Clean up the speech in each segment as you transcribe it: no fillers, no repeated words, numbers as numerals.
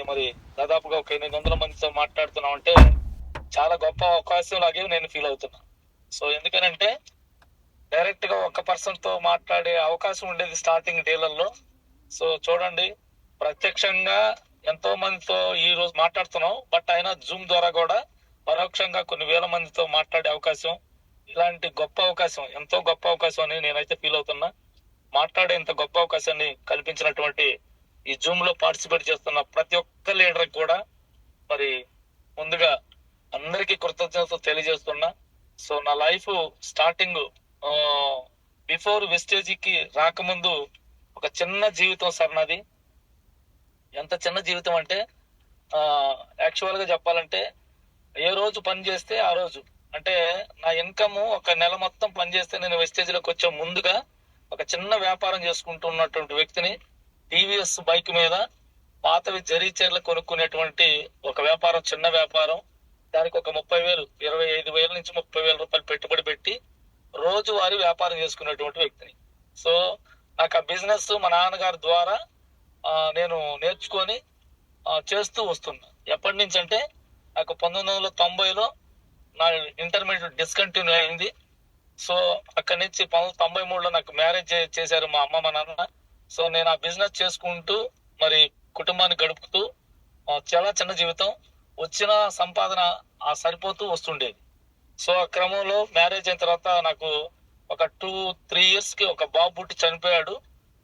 మరి దాదాపుగా ఒక 800 మందితో మాట్లాడుతున్నాం అంటే చాలా గొప్ప అవకాశం లాగే నేను ఫీల్ అవుతున్నా. సో ఎందుకనంటే డైరెక్ట్ గా ఒక్క పర్సన్ తో మాట్లాడే అవకాశం ఉండేది స్టార్టింగ్ డేలలో. సో చూడండి, ప్రత్యక్షంగా ఎంతో మందితో ఈ రోజు మాట్లాడుతున్నాం, బట్ అయినా జూమ్ ద్వారా కూడా పరోక్షంగా కొన్ని వేల మందితో మాట్లాడే అవకాశం, ఇలాంటి గొప్ప అవకాశం, ఎంతో గొప్ప అవకాశం అని నేనైతే ఫీల్ అవుతున్నా. మాట్లాడే ఇంత గొప్ప అవకాశాన్ని కల్పించినటువంటి ఈ జూమ్ లో పార్టిసిపేట్ చేస్తున్న ప్రతి ఒక్క లీడర్ కూడా మరి ముందుగా అందరికీ కృతజ్ఞతలు తెలియజేస్తున్నా. సో నా లైఫ్ స్టార్టింగ్ బిఫోర్ వెస్టేజీకి రాకముందు ఒక చిన్న జీవితం సార్ నాది. ఎంత చిన్న జీవితం అంటే యాక్చువల్ గా చెప్పాలంటే ఏ రోజు పని చేస్తే ఆ రోజు, అంటే నా ఇన్కమ్ ఒక నెల మొత్తం పని చేస్తే నేను వెస్టేజ్ లోకి వచ్చే ముందుగా ఒక చిన్న వ్యాపారం చేసుకుంటున్నటువంటి వ్యక్తిని. టీవీఎస్ బైక్ మీద పాతవి జరీచీరలు కొనుక్కునేటువంటి ఒక వ్యాపారం, చిన్న వ్యాపారం. దానికి ఒక 30,000, 25,000 నుంచి 30,000 రూపాయలు పెట్టుబడి పెట్టి రోజువారీ వ్యాపారం చేసుకునేటువంటి వ్యక్తిని. సో నాకు ఆ బిజినెస్ మా నాన్నగారి ద్వారా నేను నేర్చుకొని చేస్తూ వస్తున్నా. ఎప్పటి నుంచి అంటే నాకు 1990లో నా ఇంటర్మీడియట్ డిస్కంటిన్యూ అయింది. సో అక్కడి నుంచి 1993లో నాకు మ్యారేజ్ చేశారు మా అమ్మ మా నాన్న. సో నేను ఆ బిజినెస్ చేసుకుంటూ మరి కుటుంబాన్ని గడుపుతూ చాలా చిన్న జీవితం, వచ్చిన సంపాదన సరిపోతూ వస్తుండేది. సో ఆ క్రమంలో మ్యారేజ్ అయిన తర్వాత నాకు ఒక 2-3 ఇయర్స్ కి ఒక బాబు పుట్టి చనిపోయాడు.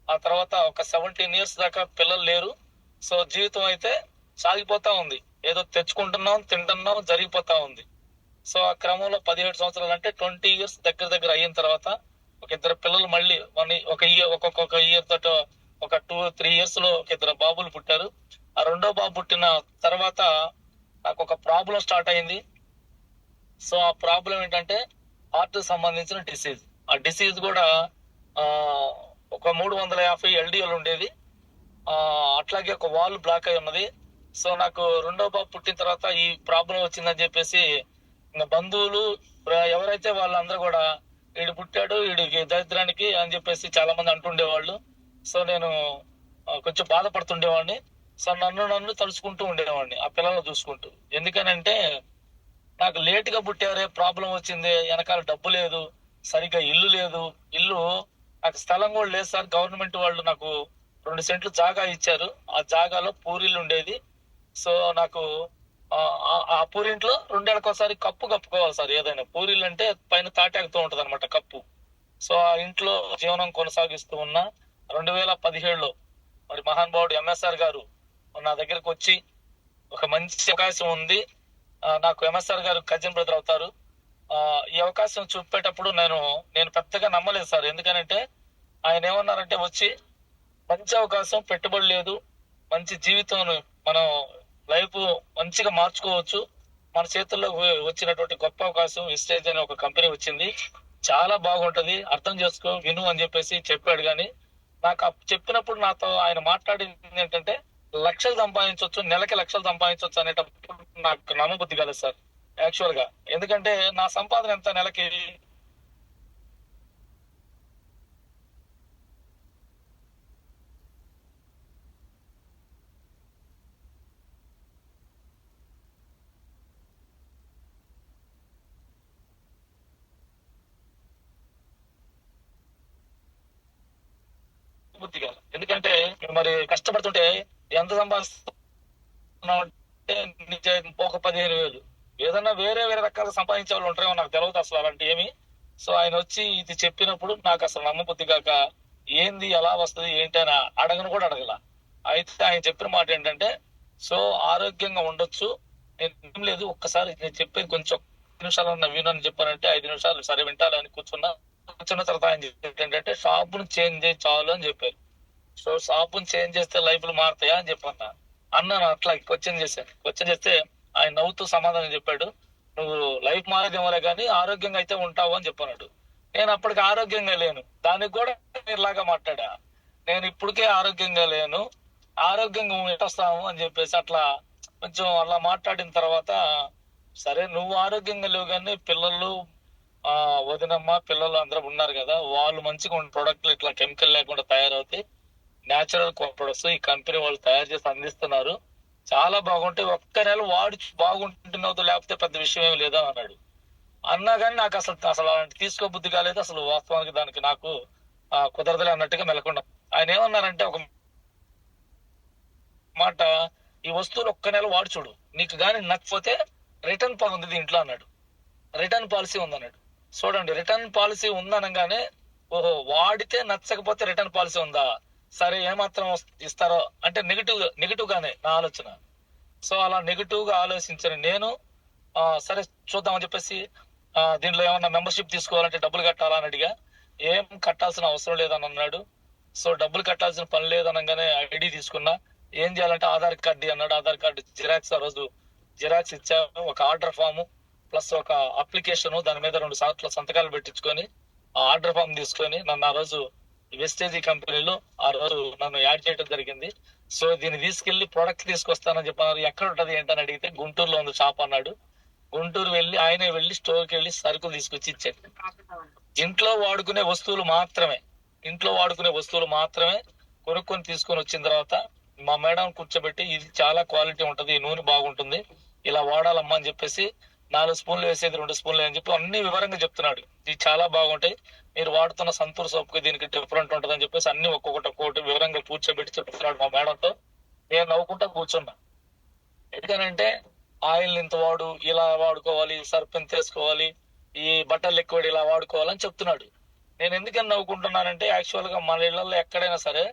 ఆ తర్వాత ఒక 17 ఇయర్స్ దాకా పిల్లలు లేరు. సో జీవితం అయితే సాగిపోతా ఉంది, ఏదో తెచ్చుకుంటున్నాం, తింటున్నాం, జరిగిపోతా ఉంది. సో ఆ క్రమంలో 17 సంవత్సరాలు అంటే 20 ఇయర్స్ దగ్గర దగ్గర అయిన తర్వాత ఒక ఇద్దరు పిల్లలు మళ్ళీ ఒక ఇయర్, ఒక్కొక్క ఇయర్ తోట ఒక 2-3 ఇయర్స్ లో ఒక ఇద్దరు బాబులు పుట్టారు. ఆ రెండో బాబు పుట్టిన తర్వాత నాకు ఒక ప్రాబ్లం స్టార్ట్ అయింది. సో ఆ ప్రాబ్లం ఏంటంటే హార్ట్ సంబంధించిన డిసీజ్. ఆ డిసీజ్ కూడా ఒక 350 LDL ఉండేది. అట్లాగే ఒక వాల్ బ్లాక్ అయి ఉన్నది. సో నాకు రెండో బాబు పుట్టిన తర్వాత ఈ ప్రాబ్లం వచ్చిందని చెప్పేసి ఇంకా బంధువులు ఎవరైతే వాళ్ళందరూ కూడా వీడు పుట్టాడు, వీడికి దరిద్రానికి అని చెప్పేసి చాలా మంది అంటుండేవాళ్ళు. సో నేను కొంచెం బాధపడుతుండేవాడిని. సో నన్ను తలుచుకుంటూ ఉండేవాడిని ఆ పిల్లలను చూసుకుంటూ. ఎందుకనంటే నాకు లేట్ గా పుట్టారే, ప్రాబ్లం వచ్చింది, వెనకాల డబ్బు లేదు, సరిగ్గా ఇల్లు లేదు. ఇల్లు నాకు స్థలం కూడా లేదు సార్. గవర్నమెంట్ వాళ్ళు నాకు 2 సెంట్లు జాగా ఇచ్చారు. ఆ జాగాలో పూరిల్లు ఉండేది. సో నాకు ఆ పూరింట్లో 2 ఏళ్ళకోసారి కప్పు కప్పుకోవాలి సార్. ఏదైనా పూరిల్లు అంటే పైన తాటాకుతూ ఉంటది అనమాట కప్పు. సో ఆ ఇంట్లో జీవనం కొనసాగిస్తూ ఉన్న 2017లో మరి మహానుభావుడు MSR గారు నా దగ్గరకు వచ్చి ఒక మంచి అవకాశం ఉంది, నాకు MSR గారు కజిన్ బ్రదర్ అవుతారు, ఈ అవకాశం చూపేటప్పుడు నేను పెద్దగా నమ్మలేదు సార్. ఎందుకనంటే ఆయన ఏమన్నారంటే వచ్చి మంచి అవకాశం, పెట్టుబడి లేదు, మంచి జీవితం, మనం లైఫ్ మంచిగా మార్చుకోవచ్చు, మన చేతుల్లో వచ్చినటువంటి గొప్ప అవకాశం విస్టేజ్ అనే ఒక కంపెనీ వచ్చింది, చాలా బాగుంటది, అర్థం చేసుకో, విను అని చెప్పేసి చెప్పాడు. కానీ నాకు చెప్పినప్పుడు నాతో ఆయన మాట్లాడింది ఏంటంటే లక్షలు సంపాదించవచ్చు, నెలకి లక్షలు సంపాదించవచ్చు అనేటప్పుడు నాకు నమ్మబుద్ధి కాలేదు సార్ యాక్చువల్ గా. ఎందుకంటే నా సంపాదన ఎంత నెలకి? బుద్ధి కాదు. ఎందుకంటే మరి కష్టపడుతుంటే ఎంత సంపాదిస్తున్నావు అంటే ఒక 15,000, ఏదన్నా వేరే వేరే రకాల సంపాదించే వాళ్ళు ఉంటారేమో నాకు తెలియదు అసలు అలాంటి ఏమి. సో ఆయన వచ్చి ఇది చెప్పినప్పుడు నాకు అసలు నమ్మబుద్ధి కాక ఏంది, ఎలా వస్తుంది, ఏంటి అని అడగను కూడా అడగల. అయితే ఆయన చెప్పిన మాట ఏంటంటే సో ఆరోగ్యంగా ఉండొచ్చు, నేను లేదు, ఒక్కసారి నేను చెప్పేది కొంచెం 5 నిమిషాలు విను అని చెప్పానంటే 5 నిమిషాలు సరే వింటాలని కూర్చున్నా. కూర్చున్న తర్వాత ఆయన ఏంటంటే షాపును చేంజ్ చేయి చాలు అని చెప్పారు. సో షాపును చేంజ్ చేస్తే లైఫ్లు మారుతాయా అని చెప్పన్నా. అన్నాను, అట్లా క్వశ్చన్ చేశాను. క్వశ్చన్ చేస్తే ఆయన నవ్వుతూ సమాధానం చెప్పాడు, నువ్వు లైఫ్ మారేదేమోలే కానీ ఆరోగ్యంగా అయితే ఉంటావు అని చెప్పన్నాడు. నేను అప్పటికి ఆరోగ్యంగా లేను, దానికి కూడా ఇలాగా మాట్లాడా. నేను ఇప్పటికే ఆరోగ్యంగా లేను, ఆరోగ్యంగా ఎట్టొస్తాము అని చెప్పేసి అట్లా కొంచెం అలా మాట్లాడిన తర్వాత సరే నువ్వు ఆరోగ్యంగా లేవు కానీ పిల్లలు వదినమ్మ పిల్లలు అందరూ ఉన్నారు కదా, వాళ్ళు మంచిగా ఉన్న ప్రొడక్ట్లు ఇట్లా కెమికల్ లేకుండా తయారవుతాయి, న్యాచురల్ ప్రొడక్ట్స్ ఈ కంపెనీ వాళ్ళు తయారు చేసి అందిస్తున్నారు, చాలా బాగుంటాయి, ఒక్క నెల వాడి బాగుంటున్నావు, లేకపోతే పెద్ద విషయం ఏమి లేదా అన్నాడు. అన్నా కానీ నాకు అసలు అలాంటి తీసుకోబుద్ధి కాలేదు. అసలు వాస్తవానికి దానికి నాకు కుదరదులే అన్నట్టుగా మెలకుండా. ఆయన ఏమన్నారంటే ఒక మాట, ఈ వస్తువులు ఒక్క నెల వాడి చూడు, నీకు గాని నచ్చకపోతే రిటర్న్ పాలసీ ఉంది దీంట్లో అన్నాడు. రిటర్న్ పాలసీ ఉందన్నాడు. చూడండి, రిటర్న్ పాలసీ ఉందనగానే ఓహో, వాడితే నచ్చకపోతే రిటర్న్ పాలసీ ఉందా, సరే ఏమాత్రం ఇస్తారో అంటే నెగిటివ్ గానే నా ఆలోచన. సో అలా నెగిటివ్ గా ఆలోచించిన నేను సరే చూద్దామని చెప్పేసి దీంట్లో ఏమన్నా మెంబర్షిప్ తీసుకోవాలంటే డబ్బులు కట్టాలా అని అడిగా. ఏం కట్టాల్సిన అవసరం లేదని అన్నాడు. సో డబ్బులు కట్టాల్సిన పని లేదనగానే ఐడి తీసుకున్నా. ఏం చేయాలంటే ఆధార్ కార్డు అన్నాడు. ఆధార్ కార్డు జిరాక్స్ ఆ రోజు జిరాక్స్ ఇచ్చా. ఒక ఆర్డర్ ఫామ్ ప్లస్ ఒక అప్లికేషన్, దాని మీద 2 సార్లు సంతకాలు పెట్టించుకొని ఆ ఆర్డర్ ఫామ్ తీసుకొని నన్ను ఆ రోజు వెస్టేజీ కంపెనీలో ఆ రోజు నన్ను యాడ్ చేయడం జరిగింది. సో దీన్ని తీసుకెళ్లి ప్రొడక్ట్ తీసుకొస్తానని చెప్పన్నారు. ఎక్కడ ఉంటది ఏంటని అడిగితే గుంటూరులో ఉంది షాప్ అన్నాడు. గుంటూరు వెళ్ళి ఆయనే వెళ్ళి స్టోర్కి వెళ్ళి సరుకులు తీసుకొచ్చి ఇచ్చాడు. ఇంట్లో వాడుకునే వస్తువులు మాత్రమే, ఇంట్లో వాడుకునే వస్తువులు మాత్రమే కొనుక్కొని తీసుకొని వచ్చిన తర్వాత మా మేడం కూర్చోబెట్టి, ఇది చాలా క్వాలిటీ ఉంటది, ఈ నూనె బాగుంటుంది, ఇలా వాడాలమ్మా అని చెప్పేసి 4 స్పూన్లు వేసేది 2 స్పూన్లు అని చెప్పి అన్ని వివరంగా చెప్తున్నాడు. ఇది చాలా బాగుంటాయి, మీరు వాడుతున్న సంతూర్ సోప్ కి దీనికి డిఫరెంట్ ఉంటది అని చెప్పేసి అన్ని ఒక్కొక్కటి వివరంగా కూర్చోబెట్టి చెప్తున్నాడు మా మేడంతో. నేను నవ్వుకుంటా కూర్చున్నా. ఎందుకనంటే ఆయిల్ ఇంత వాడు, ఇలా వాడుకోవాలి, సర్ఫ్ ఇంత వేసుకోవాలి, ఈ బట్టలు ఎక్కువ ఇలా వాడుకోవాలని చెప్తున్నాడు. నేను ఎందుకని నవ్వుకుంటున్నానంటే యాక్చువల్ గా మన ఇళ్లలో ఎక్కడైనా సరే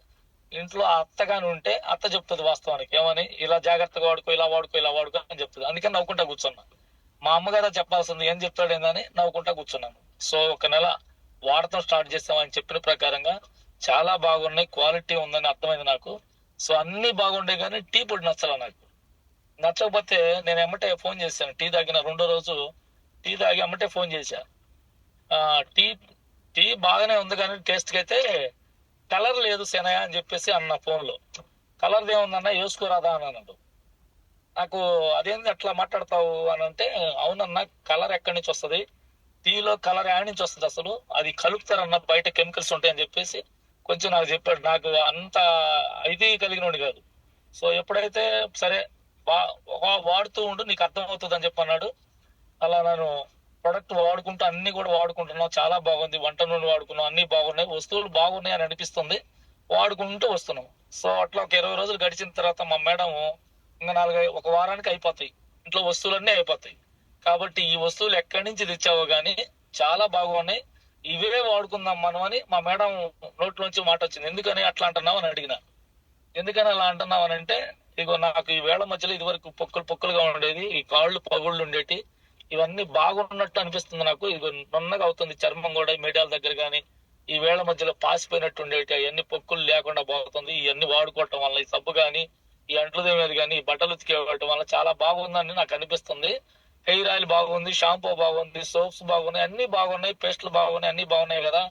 ఇంట్లో అత్తగాని ఉంటే అత్త చెప్తుంది వాస్తవానికి ఏమని, ఇలా జాగ్రత్తగా వాడుకో, ఇలా వాడుకో, ఇలా వాడుకో అని చెప్తుంది. అందుకని నవ్వుకుంటా కూర్చున్నా. మా అమ్మగారు చెప్పాల్సింది ఏం చెప్తాడు ఏందని నవ్వుకుంటా కూర్చున్నాను. సో ఒక నెల వాడటం స్టార్ట్ చేస్తామని చెప్పిన ప్రకారంగా చాలా బాగున్నాయి, క్వాలిటీ ఉందని అర్థమైంది నాకు. సో అన్ని బాగుండే కానీ టీ పొడి నచ్చలా నాకు. నచ్చకపోతే నేను ఎమ్మటే ఫోన్ చేశాను. టీ తాగిన 2వ రోజు టీ తాగి ఎమ్మటే ఫోన్ చేశా. టీ టీ బాగానే ఉంది కానీ టేస్ట్ కి అయితే కలర్ లేదు సేనయ్య అని చెప్పేసి అన్న ఫోన్ లో. కలర్ ఏముందన్నా వేసుకోరాదా అని అన్నాడు. నాకు అదేంది అట్లా మాట్లాడతావు అని అంటే, అవునన్నా కలర్ ఎక్కడి నుంచి వస్తుంది, టీలో కలర్ ఎక్కడి నుంచి వస్తుంది, అసలు అది కలుపుతారన్న, బయట కెమికల్స్ ఉంటాయని చెప్పేసి కొంచెం నాకు చెప్పాడు. నాకు అంత ఇది కలిగినోడు కాదు. సో ఎప్పుడైతే సరే వాడుతూ ఉండు నీకు అర్థం అవుతుంది అని చెప్పి అన్నాడు. అలా నేను ప్రొడక్ట్ వాడుకుంటూ అన్ని కూడా వాడుకుంటున్నాం, చాలా బాగుంది. వంట నూనె వాడుకున్నాం, అన్ని బాగున్నాయి, వస్తువులు బాగున్నాయి అని అనిపిస్తుంది, వాడుకుంటూ వస్తున్నాం. సో అట్లా ఒక 20 రోజులు గడిచిన తర్వాత మా మేడం ఇంకా ఒక వారానికి అయిపోతాయి, ఇంట్లో వస్తువులన్నీ అయిపోతాయి కాబట్టి ఈ వస్తువులు ఎక్కడి నుంచి తెచ్చావో గానీ చాలా బాగున్నాయి, ఇవే వాడుకుందాం మనం అని మా మేడం నోట్లోంచి మాట వచ్చింది. ఎందుకని అట్లా అంటున్నావు అని అడిగిన. ఎందుకని అలా అంటున్నావు అని అంటే, ఇగో నాకు ఈ వేళ మధ్యలో ఇది వరకు పొక్కులుగా ఉండేది, ఈ కాళ్ళు పగుళ్ళు ఉండేటి, ఇవన్నీ బాగున్నట్టు అనిపిస్తుంది నాకు. ఇది నున్నగా అవుతుంది చర్మం కూడా, మీడియాల దగ్గర కానీ ఈ వేళ మధ్యలో పాసిపోయినట్టు ఉండేటి అవన్నీ పొక్కులు లేకుండా పోతుంది. ఇవన్నీ వాడుకోవటం వల్ల, ఈ సబ్బు కానీ ఈ అంట్లు దేమేది కానీ ఈ బట్టలు ఉతికేయటం వల్ల చాలా బాగుందని నాకు అనిపిస్తుంది. హెయిర్ ఆయిల్ బాగుంది, షాంపూ బాగుంది, సోప్స్ బాగున్నాయి, అన్ని బాగున్నాయి, పేస్ట్లు బాగున్నాయి, అన్ని బాగున్నాయి కదా,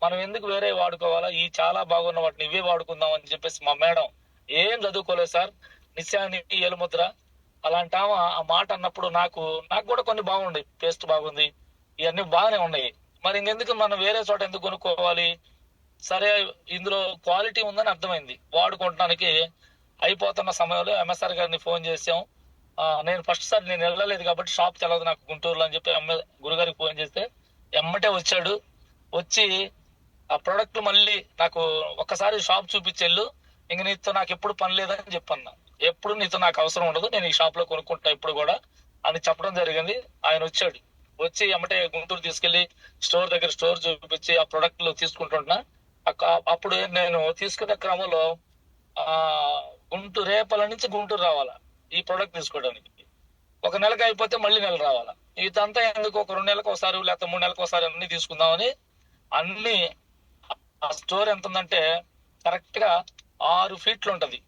మనం ఎందుకు వేరే వాడుకోవాలా, ఈ చాలా బాగున్న వాటిని ఇవే వాడుకుందాం అని చెప్పేసి మా మేడం ఏం చదువుకోలేదు సార్, నిశ్చాని ఎలుముద్ర అలాంటి ఆ మాట అన్నప్పుడు నాకు కూడా కొన్ని బాగుంది, పేస్ట్ బాగుంది, ఇవన్నీ బాగానే ఉన్నాయి, మరి ఇంకెందుకు మనం వేరే చోట ఎందుకు కొనుక్కోవాలి. సరే ఇందులో క్వాలిటీ ఉందని అర్థమైంది, వాడుకోవటానికి అయిపోతున్న సమయంలో ఎంఎస్ఆర్ గారిని ఫోన్ చేసాం. నేను ఫస్ట్ సార్ నేను వెళ్ళలేదు కాబట్టి షాప్ తెలవదు నాకు గుంటూరులో అని చెప్పి గురుగారికి ఫోన్ చేస్తే ఎమ్మటే వచ్చాడు. వచ్చి ఆ ప్రొడక్ట్ మళ్ళీ నాకు ఒక్కసారి షాప్ చూపించెళ్ళు, ఇంక నీతో నాకు ఎప్పుడు పని లేదని చెప్పన్నా, ఎప్పుడు నీతో నాకు అవసరం ఉండదు, నేను ఈ షాప్ లో కొనుక్కుంటా ఇప్పుడు కూడా అని చెప్పడం జరిగింది. ఆయన వచ్చాడు, వచ్చి ఎమ్మటే గుంటూరు తీసుకెళ్లి స్టోర్ చూపించి ఆ ప్రొడక్ట్లు తీసుకుంటున్నా. అప్పుడు నేను తీసుకునే క్రమంలో రేపల నుంచి గుంటూరు రావాలా ఈ ప్రొడక్ట్ తీసుకోవడానికి. ఒక నెలకి అయిపోతే మళ్ళీ నెల రావాలా. ఇదంతా ఎందుకు, ఒక 2 నెలలకు ఒకసారి లేకపోతే 3 నెలలకు ఒకసారి అన్ని తీసుకుందామని అన్ని. ఆ స్టోర్ ఎంత ఉందంటే కరెక్ట్ గా 6 ఫీట్లు ఉంటది.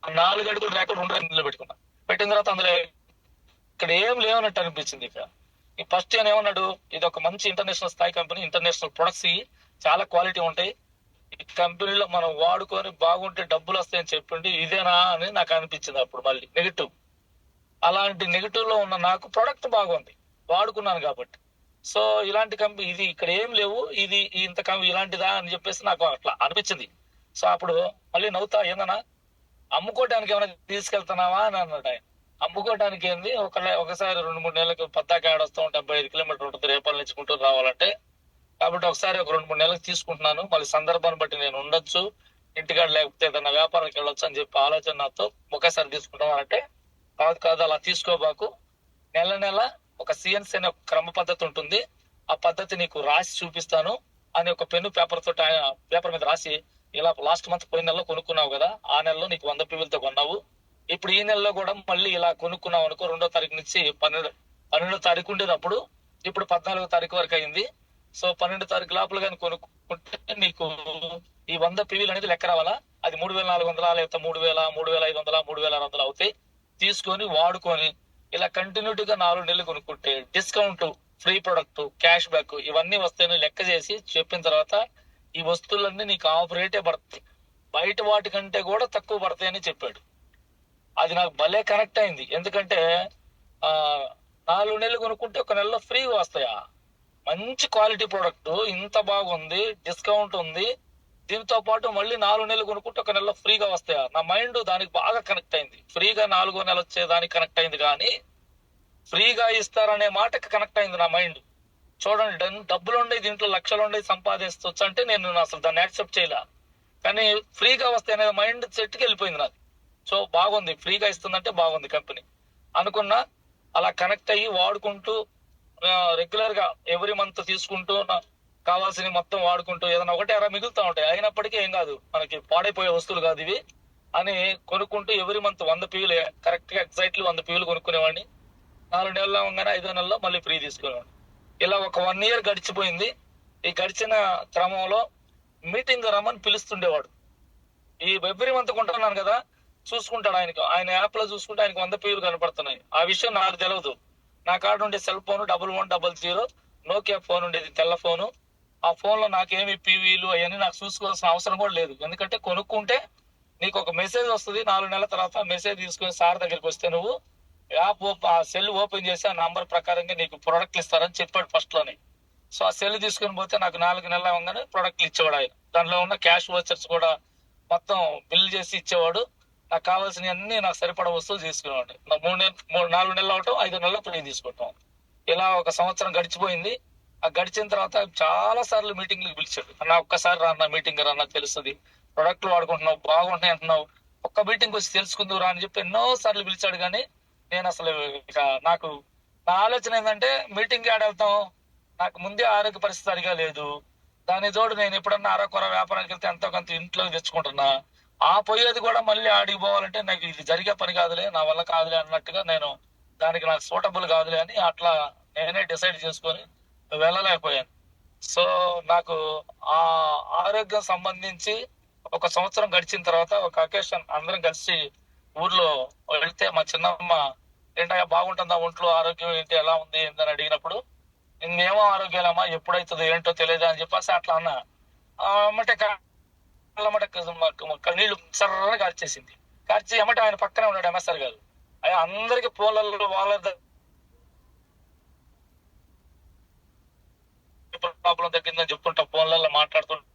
ఆ 4 అడుగులు రేక 2 ఇందులో పెట్టుకున్నా. పెట్టిన తర్వాత అందులో ఇక్కడ ఏం లేవన్నట్టు అనిపించింది. ఈ ఫస్ట్ ఆయన ఏమన్నాడు, ఇది ఒక మంచి ఇంటర్నేషనల్ స్థాయి కంపెనీ, ఇంటర్నేషనల్ ప్రొడక్ట్స్ చాలా క్వాలిటీ ఉంటాయి, ఈ కంపెనీలో మనం వాడుకొని బాగుంటే డబ్బులు వస్తాయని చెప్పిండి, ఇదేనా అని నాకు అనిపించింది. అప్పుడు మళ్ళీ నెగిటివ్, అలాంటి నెగిటివ్ లో ఉన్న నాకు ప్రొడక్ట్ బాగుంది, వాడుకున్నాను కాబట్టి. సో ఇలాంటి కంపెనీ ఇది ఇక్కడ ఏం లేవు, ఇది ఇంత ఇలాంటిదా అని చెప్పేసి నాకు అట్లా అనిపించింది. సో అప్పుడు మళ్ళీ నవ్వుతా, ఏందన్నా అమ్ముకోవడానికి ఏమైనా తీసుకెళ్తున్నావా అని అన్నాడు ఆయన. అమ్ముకోవడానికి ఏంది, ఒకసారి 2-3 నెలలకు పద్దాక ఆడొస్తూ ఉంటే 75 కిలోమీటర్లు ఉంటుంది రేపటి నుంచి గుంటూరు రావాలంటే. కాబట్టి ఒకసారి ఒక 2-3 నెలలకు తీసుకుంటున్నాను, మళ్ళీ సందర్భాన్ని బట్టి నేను ఉండొచ్చు, ఇంటికాడ లేకపోతే ఏదైనా వ్యాపారానికి వెళ్ళొచ్చు అని చెప్పి ఆలోచన నాతో. ఒకేసారి తీసుకుంటాం అంటే, కాదు కాదు అలా తీసుకోబాకు, నెల నెల ఒక సిఎన్సి అనే ఒక క్రమ పద్ధతి ఉంటుంది, ఆ పద్ధతి నీకు రాసి చూపిస్తాను అని ఒక పెన్ను పేపర్ తోటి ఆయన పేపర్ మీద రాసి, ఇలా లాస్ట్ మంత్ పోయిన నెలలో కొనుక్కున్నావు కదా, ఆ నెలలో నీకు 100 PVలతో కొన్నావు, ఇప్పుడు ఈ నెలలో కూడా మళ్ళీ ఇలా కొనుక్కున్నావు అనుకో, 2వ తారీఖు నుంచి 12వ తారీఖు ఉండేటప్పుడు ఇప్పుడు 14వ తారీఖు వరకు అయింది. సో 12వ తారీఖు లోపల కానీ కొనుక్కుంటే నీకు ఈ 100 PVలు అనేది లెక్క రావాలా, అది 3,400 లేకపోతే 3,000, 3,500, 3,600 అవుతాయి. తీసుకొని వాడుకొని ఇలా కంటిన్యూటీగా 4 నెలలు కొనుక్కుంటే discount, free product, cash back ఇవన్నీ వస్తాయని లెక్క చేసి చెప్పిన తర్వాత, ఈ వస్తువులన్నీ నీకు ఆఫ్ రేటే పడతాయి, బయట వాటికంటే కూడా తక్కువ పడతాయని చెప్పాడు. అది నాకు భలే కనెక్ట్ అయింది. ఎందుకంటే ఆ 4 నెలలు కొనుక్కుంటే 1 నెలలో ఫ్రీగా వస్తాయా, మంచి క్వాలిటీ ప్రొడక్ట్, ఇంత బాగుంది, డిస్కౌంట్ ఉంది, దీంతో పాటు మళ్ళీ 4 నెలలు కొనుక్కుంటే 1 నెలలో ఫ్రీగా వస్తాయా. నా మైండ్ దానికి బాగా కనెక్ట్ అయింది. ఫ్రీగా 4వ నెల వచ్చేదానికి కనెక్ట్ అయింది, కానీ ఫ్రీగా ఇస్తారనే మాటకి కనెక్ట్ అయింది నా మైండ్. చూడండి, డబ్బులు ఉండే దీంట్లో లక్షలు ఉండే సంపాదించవచ్చు అంటే నేను అసలు దాన్ని యాక్సెప్ట్ చేయలే, కానీ ఫ్రీగా వస్తాయి అనేది మైండ్ సెట్కి వెళ్ళిపోయింది నాకు. సో బాగుంది, ఫ్రీగా ఇస్తుందంటే బాగుంది కంపెనీ అనుకున్నా. అలా కనెక్ట్ అయ్యి వాడుకుంటూ రెగ్యులర్ గా ఎవ్రీ మంత్ తీసుకుంటూ కావాల్సిన మొత్తం వాడుకుంటూ ఏదైనా ఒకటి అలా మిగులుతా ఉంటాయి, అయినప్పటికీ ఏం కాదు, మనకి పాడైపోయే వస్తువులు కాదు ఇవి అని కొనుక్కుంటూ ఎవ్రీ మంత్ 100 PVలు కరెక్ట్ గా ఎగ్జాక్ట్లీ 100 PVలు కొనుక్కునేవాడిని. 4 నెలల్లో ఉండగానే 5వ నెలలో మళ్ళీ ఫ్రీ తీసుకునేవాడిని. ఇలా ఒక 1 year గడిచిపోయింది. ఈ గడిచిన క్రమంలో మీటింగ్ రమ్మని పిలుస్తుండేవాడు. ఈ ఎవ్రీ మంత్ కొంటున్నాను కదా, చూసుకుంటాడు ఆయన యాప్ లో చూసుకుంటే ఆయనకు 100 PVలు కనపడుతున్నాయి. ఆ విషయం నాకు తెలియదు. నా కాడ ఉండే సెల్ ఫోన్ 1100 నోకియా ఫోన్ ఉండేది, తెల్ల ఫోను. ఆ ఫోన్ లో నాకేమి PVలు అవన్నీ నాకు చూసుకోవాల్సిన అవసరం కూడా లేదు. ఎందుకంటే కొనుక్కుంటే నీకు ఒక మెసేజ్ వస్తుంది, 4 నెలల తర్వాత మెసేజ్ తీసుకుని సార్ దగ్గరికి వస్తే నువ్వు ఆ సెల్ ఓపెన్ చేసి ఆ నంబర్ ప్రకారంగా నీకు ప్రొడక్ట్లు ఇస్తారని చెప్పాడు ఫస్ట్ లోనే. సో ఆ సెల్ తీసుకుని పోతే నాకు 4 నెలలు అవగానే ప్రొడక్ట్లు ఇచ్చేవాడు ఆయన. దానిలో ఉన్న క్యాష్ వోచర్స్ కూడా మొత్తం బిల్ చేసి ఇచ్చేవాడు. నాకు కావాల్సినవన్నీ నాకు సరిపడ వస్తువులు తీసుకునేవాడు. 4 నెలలు అవటం, 5వ నెలలో ఫ్రీ తీసుకోవటం. ఇలా ఒక సంవత్సరం గడిచిపోయింది. ఆ గడిచిన తర్వాత చాలా సార్లు మీటింగ్లకు పిలిచాడు. అన్న ఒక్కసారి రాన్న మీటింగ్ రాన్న, తెలుస్తుంది, ప్రొడక్ట్లు వాడుకుంటున్నావు, బాగుంటాయి అంటున్నావు, ఒక్క మీటింగ్ వచ్చి తెలుసుకుందువు రా అని చెప్పి ఎన్నో సార్లు పిలిచాడు. కానీ నేను అసలు ఇక నాకు నా ఆలోచన ఏంటంటే, మీటింగ్ ఆడ వెళ్తాం, నాకు ముందే ఆరోగ్య పరిస్థితి సరిగా లేదు, దాని తోడు నేను ఎప్పుడన్నా అరకొర వ్యాపారానికి వెళ్తే ఎంతో కొంత ఇంట్లో తెచ్చుకుంటున్నా, ఆ పోయేది కూడా మళ్ళీ ఆడికి పోవాలంటే నాకు ఇది జరిగే పని కాదులే, నా వల్ల కాదులే అన్నట్టుగా నేను దానికి నాకు సూటబుల్ కాదులే అని అట్లా నేనే డిసైడ్ చేసుకొని వెళ్ళలేకపోయాను. సో నాకు ఆ ఆరోగ్యం సంబంధించి ఒక సంవత్సరం గడిచిన తర్వాత ఒక అకేషన్ అందరం కలిసి ఊర్లో వెళ్తే మా చిన్నమ్మ, ఏంటయ్యా బాగుంటుందా ఒంట్లో, ఆరోగ్యం ఏంటి, ఎలా ఉంది ఏంటని అడిగినప్పుడు, ఇంకేమో ఆరోగ్యాలమ్మా, ఎప్పుడైతుందో ఏంటో తెలియదు అని చెప్పేసి అట్లా అన్న. అమ్మటే నీళ్లు సర్రగా కార్చేసింది. కార్చి ఎమ్మటే ఆయన పక్కనే ఉన్నాడు MSR గారు. అయ్యా అందరికి పూలలో వాళ్ళ ప్రాబ్లం తగ్గిందని చెప్తుంటా, ఫోన్లలో మాట్లాడుతుంటా,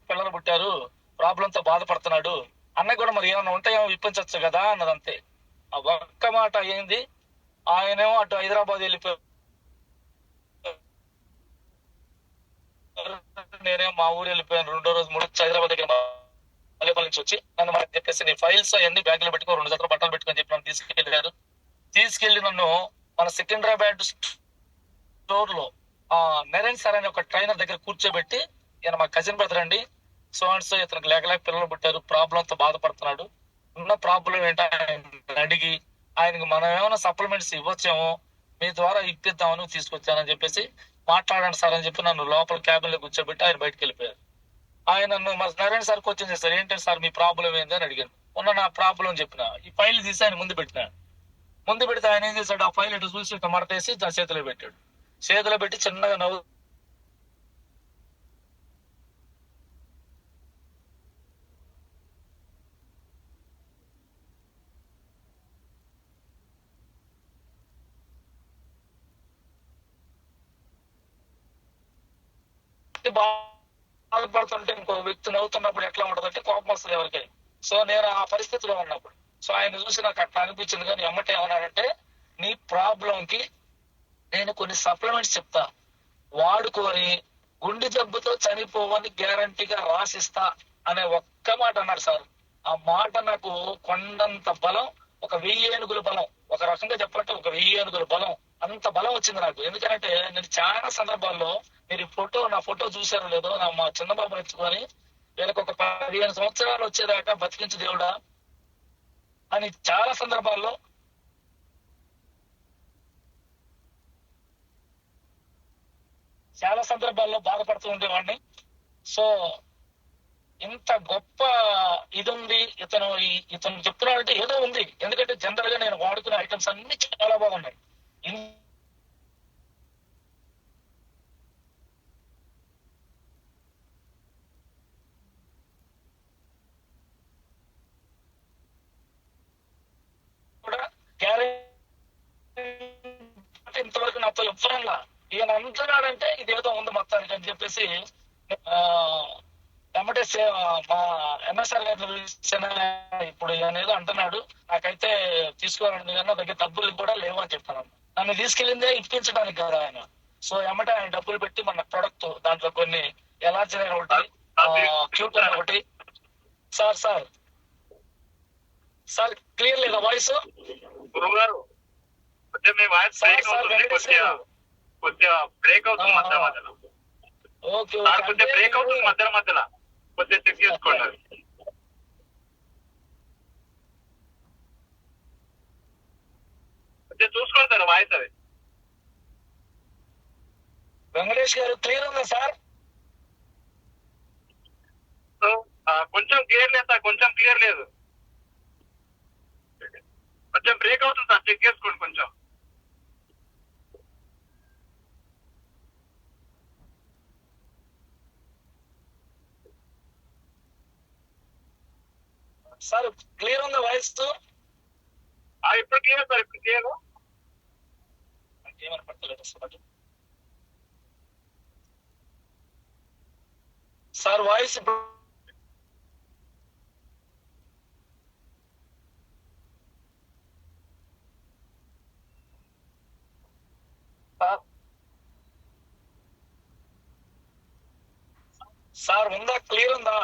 పిల్లలు పుట్టారు, ప్రాబ్లంతో బాధపడుతున్నాడు, అన్నయ్య కూడా మరి ఏమైనా ఉంటాయేమో ఇప్పించవచ్చు కదా అన్నదంతే. ఆ ఒక్క మాట అయింది. ఆయనేమో అటు హైదరాబాద్ వెళ్ళిపోయారు, నేనేమో మా ఊరు వెళ్ళిపోయాను. 2వ రోజు హైదరాబాద్ దగ్గర మల్లెపల్లి నుంచి వచ్చి నన్ను మరి చెప్పేసి నీ ఫైల్స్ అవన్నీ బ్యాగ్ లో పెట్టుకో, 2 జతల బట్టలు పెట్టుకొని చెప్పి నన్ను తీసుకెళ్లారు. తీసుకెళ్లి నన్ను మన సికింద్రాబాద్ స్టోర్ లో నరేన్ సార్ అనే ఒక ట్రైనర్ దగ్గర కూర్చోబెట్టి, ఈయన మా కజిన్ బ్రదర్ అండి, సో అండ్ సో, ఇతనికి లేక పిల్లలు పుట్టారు, ప్రాబ్లంతో బాధపడుతున్నాడు, ఉన్న ప్రాబ్లం ఏంటో ఆయన అడిగి ఆయనకి మనం ఏమైనా సప్లిమెంట్స్ ఇవ్వచ్చేమో, మీ ద్వారా ఇప్పిద్దామని తీసుకొచ్చానని చెప్పేసి, మాట్లాడండి సార్ అని చెప్పి నన్ను లోపల క్యాబిన్ లో కూర్చోబెట్టి ఆయన బయటకు వెళ్ళిపోయారు. ఆయన నన్ను మా నారాయణ సార్ క్వశ్చన్ చేశారు, ఏంటంటే సార్ మీ ప్రాబ్లం ఏంది అని అడిగాను. ఉన్న నా ప్రాబ్లం చెప్పిన, ఈ ఫైల్ తీసి ఆయన ముందు పెట్టిన. ముందు పెడితే ఆయన ఏం చేశాడు, ఆ ఫైల్ ఇటు చూసి ఇట్లా మడతేసి నా చేతిలో పెట్టాడు. చేతిలో పెట్టి చిన్నగా నవ్వు, వ్యక్తి బాధపడుతుంటే ఇంకో వ్యక్తి నవ్వుతున్నప్పుడు ఎట్లా ఉంటదంటే కోపం వస్తుంది ఎవరికి. సో నేను ఆ పరిస్థితిలో ఉన్నప్పుడు సో ఆయన చూసి నాకు అట్లా అనిపించింది. కానీ ఎమ్మటే ఏమన్నాడంటే, నీ ప్రాబ్లం కి నేను కొన్ని సప్లిమెంట్స్ చెప్తా, వాడుకొని గుండె జబ్బుతో చనిపోవని గ్యారంటీగా రాసిస్తా అనే ఒక్క మాట అన్నారు సార్. ఆ మాట నాకు కొండంత బలం, ఒక 1000 ఏనుగుల బలం, ఒక రకంగా చెప్పాలంటే ఒక 1000 ఏనుగుల బలం, అంత బలం వచ్చింది నాకు. ఎందుకంటే నేను చాలా సందర్భాల్లో, మీరు నా ఫోటో చూసారో లేదో, మా చిన్న బాబు ఎత్తుకొని వీళ్ళకి ఒక 15 సంవత్సరాలు వచ్చేదాకా బతికించు దేవుడా అని చాలా సందర్భాల్లో బాధపడుతూ ఉండేవాడిని. సో ఇంత గొప్ప ఇది ఉంది ఇతను చెప్తున్నాడంటే ఏదో ఉంది. ఎందుకంటే జనరల్ గా నేను వాడుకునే ఐటమ్స్ అన్ని చాలా బాగున్నాయి. కూడా ఇంతవరకు నాతో ఎప్పుడన్నా ఈయన అంటున్నాడంటే ఇదేదో ఉంది మొత్తానికి అని చెప్పేసి ఎమ్మటే మా ఎంఎస్ఆర్ గారు ఇప్పుడు ఈయన ఏదో అంటున్నాడు, నాకైతే తీసుకోవాలని కానీ దగ్గర డబ్బులు కూడా లేవు అని చెప్పాను. నన్ను తీసుకెళ్ళిందే ఇప్పించడానికి కదా ఆయన. సో ఎమ్మటే ఆయన డబ్బులు పెట్టి మన ప్రొడక్ట్ దాంట్లో కొన్ని ఎలార్జీ ఒకటి, క్యూట్ ఒకటి. సార్ క్లియర్ లేదా వాయిస్? కొద్దిగా బ్రేక్ అవుతుంది మధ్య మధ్యలో. కొద్దిగా బ్రేక్ అవుతుంది మధ్య మధ్యలో, కొద్దిగా చెక్ చేసుకోండి. కొద్దిగా చూసుకోండి సార్ వాయిస్. అది వెంకటేష్ గారు క్లియర్ ఉందా సార్? కొంచెం క్లియర్ లేదు సార్, కొంచెం క్లియర్ లేదు, కొంచెం బ్రేక్ అవుతుంది సార్, చెక్ చేసుకోండి కొంచెం. సార్ క్లియర్ ఉందా వాయిస్? ఇప్పుడు క్లియర్ సార్, ఇప్పుడు క్లియర్. ఏమని పట్టలేదు సార్ వాయిస్ ఇప్పుడు సార్ ఉందా? క్లియర్ ఉందా?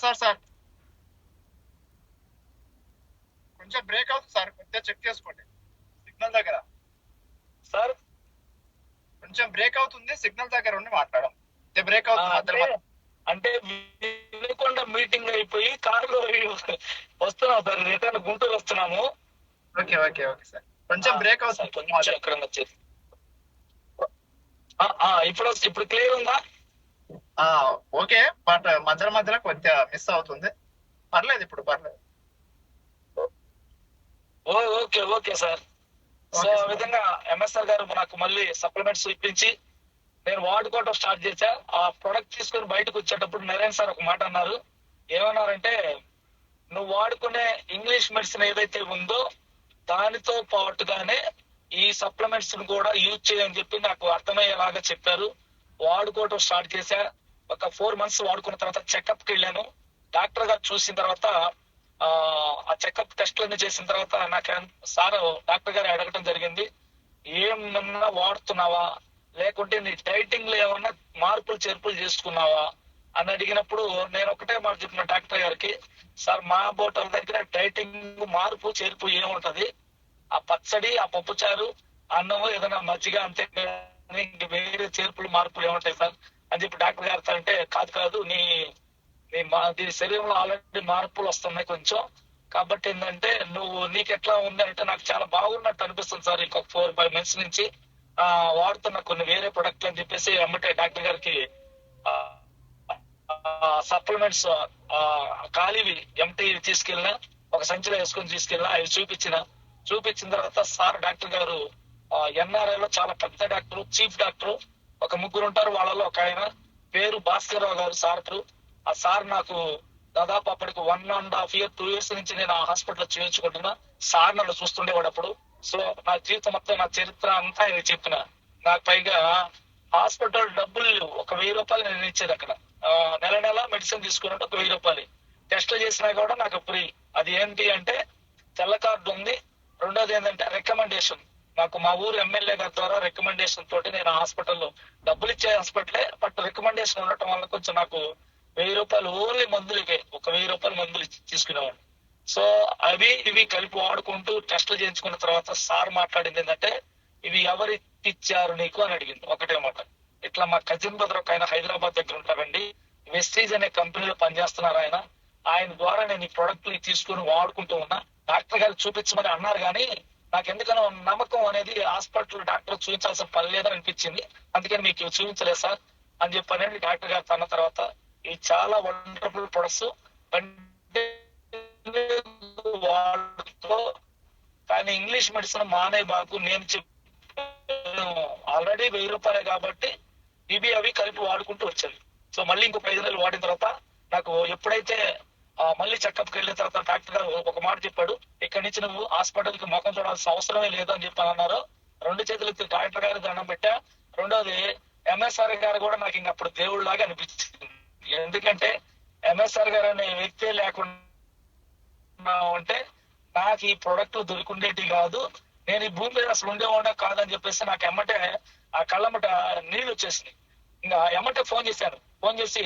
సార్ కొంచెం బ్రేక్ అవుతుంది సార్, కొంచెం చెక్ చేసుకోండి సిగ్నల్ దగ్గర. సార్ కొంచెం బ్రేక్ అవుతుంది, సిగ్నల్ దగ్గర ఉండి మాట్లాడడం. బ్రేక్ అవుతుంది అంటే వినుకొండ మీటింగ్ అయిపోయి కారులో వస్తున్నాం సార్, రిటర్న్ గుంటూరు వస్తున్నాము. ఓకే ఓకే ఓకే సార్, కొంచెం బ్రేక్ అవుతుంది, కొంచెం ఎక్కడ వచ్చేది. ఇప్పుడు క్లియర్ ఉందా? ఓకే, బట్ మధ్యలో కొద్దిగా మిస్ అవుతుంది. పర్లేదు, ఇప్పుడు పర్లేదు. Okay sir. సో ఆ విధంగా ఎంఎస్ఆర్ గారు నాకు మళ్ళీ సప్లిమెంట్స్ ఇప్పించి నేను వాడుకోవటం స్టార్ట్ చేశా. ఆ ప్రొడక్ట్ తీసుకొని బయటకు వచ్చేటప్పుడు నరేన్ సార్ ఒక మాట అన్నారు. ఏమన్నారంటే, నువ్వు వాడుకునే ఇంగ్లీష్ మెడిసిన్ ఏదైతే ఉందో దానితో పాటుగానే ఈ సప్లిమెంట్స్ కూడా యూజ్ చేయని చెప్పి నాకు అర్థమయ్యేలాగా చెప్పారు. వాడుకోవటం స్టార్ట్ చేశా. ఒక 4 months వాడుకున్న తర్వాత చెకప్ కి వెళ్ళాను. డాక్టర్ గారు చూసిన తర్వాత ఆ చెకప్ టెస్ట్లన్నీ చేసిన తర్వాత నాకు సార్ డాక్టర్ గారు అడగటం జరిగింది, ఏమన్నా వాడుతున్నావా లేకుంటే నీ డైటింగ్ లో ఏమన్నా మార్పులు చేర్పులు చేసుకున్నావా అని అడిగినప్పుడు నేను ఒకటే మాట చెప్పిన డాక్టర్ గారికి, సార్ మా బోటల దగ్గర డైటింగ్ మార్పు చేర్పు ఏముంటది, ఆ పచ్చడి, ఆ పప్పుచారు, అన్నము, ఏదైనా మజ్జిగ, అంతే ఇంక వేరే చేర్పులు మార్పులు ఏముంటాయి సార్ అని చెప్పి డాక్టర్ గారితో అంటే, కాదు దీని శరీరంలో ఆల్రెడీ మార్పులు వస్తున్నాయి కొంచెం, కాబట్టి ఏంటంటే నీకు ఎట్లా ఉంది అంటే నాకు చాలా బాగున్నట్టు అనిపిస్తుంది సార్ ఇంకొక 4-5 months నుంచి వాడుతున్న కొన్ని వేరే ప్రొడక్ట్లు అని చెప్పేసి అమ్మటే డాక్టర్ గారికి సప్లిమెంట్స్ ఖాళీవి ఎంటీ తీసుకెళ్ళినా, ఒక సంచిలో వేసుకొని తీసుకెళ్ళినా, అవి చూపించిన తర్వాత సార్ డాక్టర్ గారు NRI లో చాలా పెద్ద డాక్టర్, చీఫ్ డాక్టర్, ఒక 3 ఉంటారు. వాళ్ళలో ఒక ఆయన పేరు భాస్కర్ రావు గారు సార్. ఆ సార్ నాకు దాదాపు అప్పటికి 1.5 years 2 years నుంచి నేను ఆ హాస్పిటల్లో చేయించుకుంటున్నా. సార్ నన్ను చూస్తుండేవాడు అప్పుడు. సో నా జీవితం మొత్తం, నా చరిత్ర అంతా ఆయన చెప్పిన. నాకు పైగా హాస్పిటల్ డబ్బులు లేవు. ఒక 1000 రూపాయలు నేను ఇచ్చేది అక్కడ. నెల నెల మెడిసిన్ తీసుకున్నట్టు ఒక 1000 రూపాయలు. టెస్ట్లు చేసినా కూడా నాకు ఫ్రీ. అది ఏంటి అంటే తెల్ల కార్డు ఉంది. రెండోది ఏంటంటే రికమెండేషన్. నాకు మా ఊరు ఎమ్మెల్యే గారి ద్వారా రికమెండేషన్ తోటి నేను హాస్పిటల్లో డబ్బులు ఇచ్చే హాస్పిటలే, బట్ రికమెండేషన్ ఉండటం వల్ల కొంచెం నాకు 1000 రూపాయలు ఓన్లీ మందులకే, ఒక 1000 రూపాయలు మందులు తీసుకునేవాడిని. సో అవి ఇవి కలిపి వాడుకుంటూ టెస్టులు చేయించుకున్న తర్వాత సార్ మాట్లాడింది ఏంటంటే, ఇవి ఎవరు ఇచ్చారు నీకు అని అడిగింది. ఒకటే మాట. ఇట్లా మా కజిన్ బ్రదర్ ఒక ఆయన హైదరాబాద్ దగ్గర ఉంటారండి, వెస్టీజ్ అనే కంపెనీలో పనిచేస్తున్నారు ఆయన. ఆయన ద్వారా నేను ఈ ప్రొడక్ట్లు తీసుకుని వాడుకుంటూ ఉన్నా. డాక్టర్ గారు చూపించమని అన్నారు కానీ నాకు ఎందుకనో నమ్మకం అనేది హాస్పిటల్ డాక్టర్ చూపించాల్సిన పని లేదని అనిపించింది. అందుకని మీకు చూపించలేదు సార్ అని చెప్పానండి. డాక్టర్ గారు అన్న తర్వాత ఈ చాలా వండర్ఫుల్ ప్రొడక్ట్స్ వాడుతో, కానీ ఇంగ్లీష్ మెడిసిన్ మానే బాగు. నేను ఆల్రెడీ 1000 రూపాయలే కాబట్టి ఇవి అవి కలిపి వాడుకుంటూ వచ్చాను. సో మళ్ళీ ఇంకొక 5 నెలలు వాడిన తర్వాత నాకు ఎప్పుడైతే మళ్ళీ చెకప్కి వెళ్ళిన తర్వాత డాక్టర్ గారు ఒక మాట చెప్పాడు, ఇక్కడి నుంచి నువ్వు హాస్పిటల్ కి ముఖం చూడాల్సిన అవసరమే లేదు అని చెప్పి అన్నారు. 2 చేతులకి డాక్టర్ గారు దండం పెట్టా. రెండోది ఎంఎస్ఆర్ గారు కూడా నాకు ఇంక అప్పుడు దేవుడు లాగా అనిపించింది. ఎందుకంటే ఎంఎస్ఆర్ గారు అనే వ్యక్తే లేకుండా ఉంటే నాకు ఈ ప్రొడక్ట్ దొరికిండేటి కాదు, నేను ఈ భూమి మీద అసలు ఉండేవాడా కాదని చెప్పేసి నాకు ఎమ్మటే ఆ కళ్ళమ్మట నీళ్ళు వచ్చేసినాయి. ఇంకా ఎమ్మటే ఫోన్ చేశాను. ఫోన్ చేసి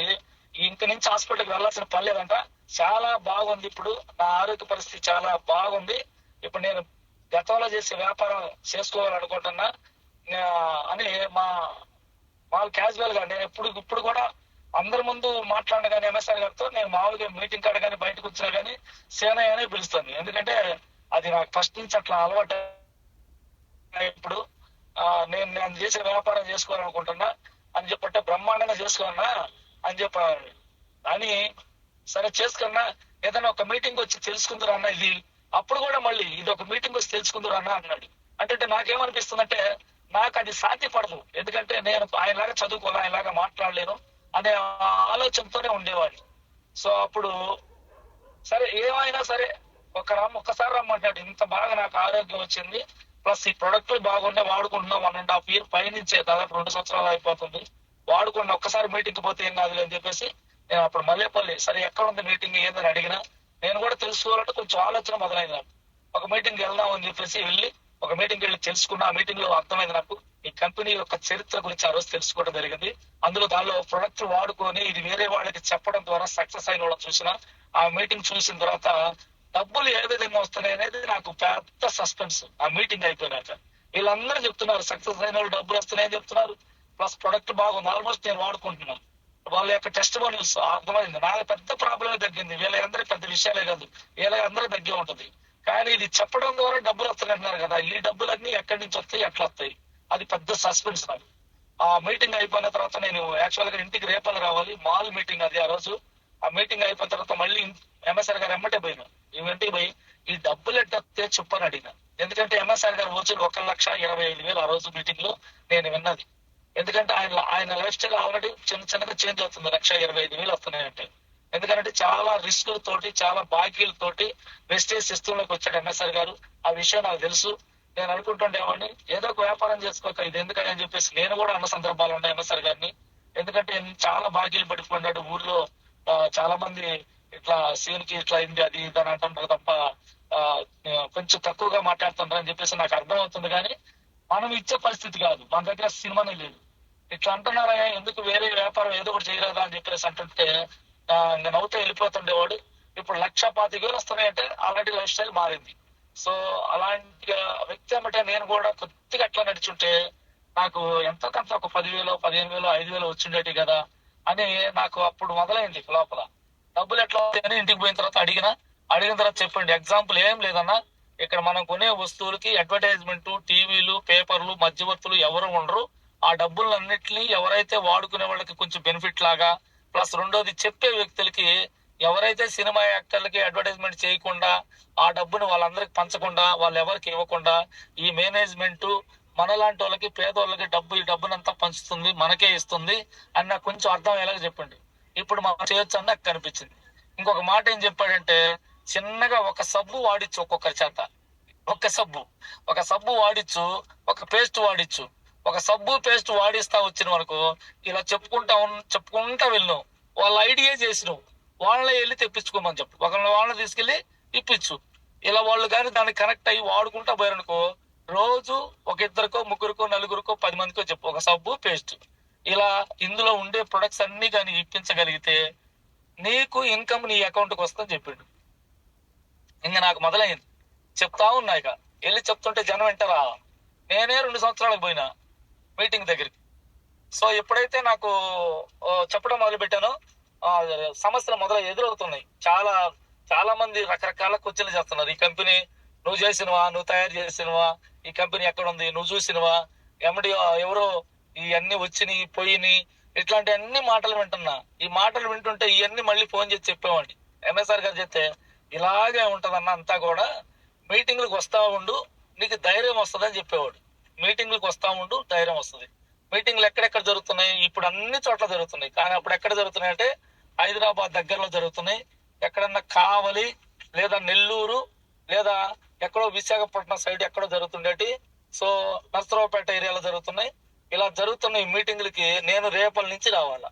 ఇంక నుంచి హాస్పిటల్కి వెళ్ళాల్సిన పని లేదంట, చాలా బాగుంది, ఇప్పుడు నా ఆరోగ్య పరిస్థితి చాలా బాగుంది, ఇప్పుడు నేను గతంలో చేసే వ్యాపారం చేసుకోవాలనుకుంటున్నా అని వాళ్ళు క్యాజువల్ గా నేను ఇప్పుడు కూడా అందరి ముందు మాట్లాడిన కానీ ఎంఎస్ఆర్ గారితో నేను మామూలుగా మీటింగ్ కాడ కానీ బయటకు వచ్చినా కానీ సేనయ్య అనే పిలుస్తాను. ఎందుకంటే అది నాకు ఫస్ట్ నుంచి అట్లా అలవాటు. ఇప్పుడు నేను చేసే వ్యాపారం చేసుకోవాలనుకుంటున్నా అని చెప్పంటే బ్రహ్మాండంగా చేసుకోన్నా అని చెప్పాను. అని సరే చేసుకున్నా, ఏదైనా ఒక మీటింగ్ వచ్చి తెలుసుకుందరు అన్న ఇది. అప్పుడు కూడా మళ్ళీ ఇది ఒక మీటింగ్ వచ్చి తెలుసుకుందరు అన్న అన్నాడు. అంటే నాకేమనిపిస్తుందంటే నాకు అది సాధ్యపడదు, ఎందుకంటే నేను ఆయనలాగా చదువుకోవాలి, ఆయనలాగా మాట్లాడలేను అనే ఆలోచనతోనే ఉండేవాడిని. సో అప్పుడు సరే ఏమైనా సరే ఒక్కసారి రమ్మంటాడు. ఇంత బాగా నాకు ఆరోగ్యం వచ్చింది, ప్లస్ ఈ ప్రొడక్ట్లు బాగున్నాయి, వాడుకుంటున్నాం. 1.5 year పైనుంచే దాదాపు 2 సంవత్సరాలు అయిపోతుంది వాడుకున్న. ఒక్కసారి మీటింగ్ పోతే ఏం కాదు అని చెప్పేసి నేను అప్పుడు మల్లేపల్లి సరే ఎక్కడ ఉంది మీటింగ్ ఏందని అడిగినా, నేను కూడా తెలుసుకోవాలంటే కొంచెం ఆలోచన మొదలైంది. ఒక మీటింగ్ వెళ్దాం అని చెప్పేసి వెళ్ళి ఒక మీటింగ్ వెళ్ళి తెలుసుకున్నా. ఆ మీటింగ్ లో అర్థమైంది నాకు ఈ కంపెనీ యొక్క చరిత్ర గురించి ఆ రోజు తెలుసుకోవడం జరిగింది. దానిలో ప్రొడక్ట్ వాడుకొని ఇది వేరే వాళ్ళకి చెప్పడం ద్వారా సక్సెస్ అయిన వాళ్ళని చూసిన. ఆ మీటింగ్ చూసిన తర్వాత డబ్బులు ఏ విధంగా వస్తున్నాయి అనేది నాకు పెద్ద సస్పెన్స్. ఆ మీటింగ్ అయిపోయినాక వీళ్ళందరూ చెప్తున్నారు సక్సెస్ అయిన వాళ్ళు డబ్బులు వస్తున్నాయని చెప్తున్నారు, ప్లస్ ప్రొడక్ట్ బాగుంది, ఆల్మోస్ట్ నేను వాడుకుంటున్నాను. వాళ్ళ యొక్క టెస్ట్ మోనిల్స్ అర్థమైంది. నాకు పెద్ద ప్రాబ్లమే తగ్గింది. వీళ్ళందరికీ పెద్ద విషయాలే కాదు, వీళ్ళందరూ తగ్గే ఉంటది. కానీ ఇది చెప్పడం ద్వారా డబ్బులు వస్తున్నాయి కదా, ఈ డబ్బులన్నీ ఎక్కడి నుంచి వస్తాయి, ఎట్లా వస్తాయి, అది పెద్ద సస్పెన్స్ నాకు. ఆ మీటింగ్ అయిపోయిన తర్వాత నేను యాక్చువల్ గా ఇంటికి రేపలు రావాలి, మాల్ మీటింగ్ అది ఆ రోజు. ఆ మీటింగ్ అయిపోయిన తర్వాత మళ్ళీ ఎంఎస్ఆర్ గారు ఎమ్మటే పోయినా. ఇంటికి పోయి ఈ డబ్బులు ఎట్టే చెప్పని అడిగిన. ఎందుకంటే ఎంఎస్ఆర్ గారు వచ్చి 1,25,000 ఆ రోజు మీటింగ్ లో నేను విన్నది. ఎందుకంటే ఆయన లైఫ్ స్టైల్ ఆల్రెడీ చిన్నగా చేంజ్ అవుతుంది. 1,25,000 వస్తున్నాయంటే ఎందుకంటే చాలా రిస్క్ తోటి, చాలా బాకీలతోటి వెస్టేజ్ సిస్టమ్ లోకి వచ్చాడు ఎంఎస్ఆర్ గారు. ఆ విషయం నాకు తెలుసు. నేను అనుకుంటుండేవాడిని ఏదో ఒక వ్యాపారం చేసుకోక ఇది ఎందుకని అని చెప్పేసి నేను కూడా అన్న సందర్భాలు ఉన్నాయి ఎంఎస్ఆర్ గారిని. ఎందుకంటే చాలా బాకీలు పడిపోయినాడు ఊర్లో. చాలా మంది ఇట్లా సీన్కి ఇట్లా అయింది అది ఇది అని అంటుంటారు తప్ప కొంచెం తక్కువగా మాట్లాడుతుంటారు అని చెప్పేసి నాకు అర్థం అవుతుంది. కానీ మనం ఇచ్చే పరిస్థితి కాదు, మన దగ్గర సినిమానే లేదు. ఇట్లా అంటున్నారా ఎందుకు వేరే వ్యాపారం ఏదో ఒకటి చేయరాదా అని చెప్పేసి అంటుంటే నేను అవుతే వెళ్ళిపోతుండేవాడు. ఇప్పుడు 1,25,000 వస్తున్నాయంటే ఆల్రెడీ లైఫ్ స్టైల్ మారింది. సో అలాంటి వ్యక్తి ఏమంటే నేను కూడా కొద్దిగా అట్లా నడిచుంటే నాకు ఎంతో కొంత ఒక 10,000, 15,000, 5,000 వచ్చిండేటి కదా అని నాకు అప్పుడు మొదలైంది లోపల. డబ్బులు ఎట్లా అవుతాయని ఇంటికి పోయిన తర్వాత అడిగిన తర్వాత చెప్పండి. ఎగ్జాంపుల్ ఏం లేదన్నా, ఇక్కడ మనం కొనే వస్తువులకి అడ్వర్టైజ్మెంట్, టీవీలు, పేపర్లు, మధ్యవర్తులు ఎవరు ఉండరు. ఆ డబ్బులన్నిటిని ఎవరైతే వాడుకునే వాళ్ళకి కొంచెం బెనిఫిట్ లాగా, ప్లస్ రెండోది చెప్పే వ్యక్తులకి ఎవరైతే సినిమా యాక్టర్లకి అడ్వర్టైజ్మెంట్ చేయకుండా ఆ డబ్బుని వాళ్ళందరికి పంచకుండా వాళ్ళు ఎవరికి ఇవ్వకుండా ఈ మేనేజ్మెంట్ మనలాంటి వాళ్ళకి పేదోళ్ళకి ఈ డబ్బునంతా పంచుతుంది, మనకే ఇస్తుంది అని నాకు కొంచెం అర్థం అయ్యేలాగా చెప్పండి. ఇప్పుడు మనం చేయొచ్చు అని నాకు కనిపించింది. ఇంకొక మాట ఏం చెప్పాడంటే, చిన్నగా ఒక సబ్బు వాడిచ్చు ఒక్కొక్కరి చేత, ఒక సబ్బు వాడిచ్చు, ఒక పేస్ట్ వాడిచ్చు, ఒక సబ్బు పేస్ట్ వాడిస్తా వచ్చిన వరకు ఇలా చెప్పుకుంటా వెళ్ళినావు. వాళ్ళ ఐడియా చేసినావు, వాళ్ళని వెళ్ళి తెప్పించుకోమని చెప్పు, వాళ్ళని తీసుకెళ్ళి ఇప్పించు. ఇలా వాళ్ళు కానీ దానికి కనెక్ట్ అయ్యి వాడుకుంటా పోయారనుకో, రోజు ఒక ఇద్దరికో ముగ్గురికో నలుగురికో 10 మందికో చెప్పు ఒక సబ్బు పేస్ట్. ఇలా ఇందులో ఉండే ప్రొడక్ట్స్ అన్ని కానీ ఇప్పించగలిగితే నీకు ఇన్కమ్ నీ అకౌంట్కి వస్తుందని చెప్పిండు. ఇంకా నాకు మొదలైంది, చెప్తా ఉన్నా. ఇక వెళ్ళి చెప్తుంటే జనం వింటారా? నేనే 2 సంవత్సరాలకు పోయినా మీటింగ్ దగ్గరికి. సో ఎప్పుడైతే నాకు చెప్పడం మొదలు పెట్టానో సమస్యలు ఎదురవుతున్నాయి. చాలా చాలా మంది రకరకాల క్వశ్చన్లు చేస్తున్నారు. ఈ కంపెనీ నువ్వు చేసినవా, నువ్వు తయారు చేసినవా, ఈ కంపెనీ ఎక్కడ ఉంది, నువ్వు చూసినవా, ఎండి ఎవరో ఇవన్నీ వచ్చినాయి పోయినాయి, ఇట్లాంటి అన్ని మాటలు వింటున్నా. ఈ మాటలు వింటుంటే ఇవన్నీ మళ్ళీ ఫోన్ చేసి చెప్పేవాడిని. ఎంఎస్ఆర్ గారు చెప్తే ఇలాగే ఉంటదన్న, అంతా కూడా మీటింగ్లకు వస్తా ఉండు, నీకు ధైర్యం వస్తుందని చెప్పేవాడు. మీటింగ్లకు వస్తా ఉండు, ధైర్యం వస్తుంది. మీటింగ్లు ఎక్కడెక్కడ జరుగుతున్నాయి? ఇప్పుడు అన్ని చోట్ల జరుగుతున్నాయి. కానీ అప్పుడు ఎక్కడ జరుగుతున్నాయి అంటే హైదరాబాద్ దగ్గరలో జరుగుతున్నాయి, ఎక్కడన్నా కావలి లేదా నెల్లూరు లేదా ఎక్కడో విశాఖపట్నం సైడ్ ఎక్కడో జరుగుతుండేటి. సో నర్సరావుపేట ఏరియాలో జరుగుతున్నాయి. ఇలా జరుగుతున్న ఈ మీటింగ్లకి నేను రేపటి నుంచి రావాలా.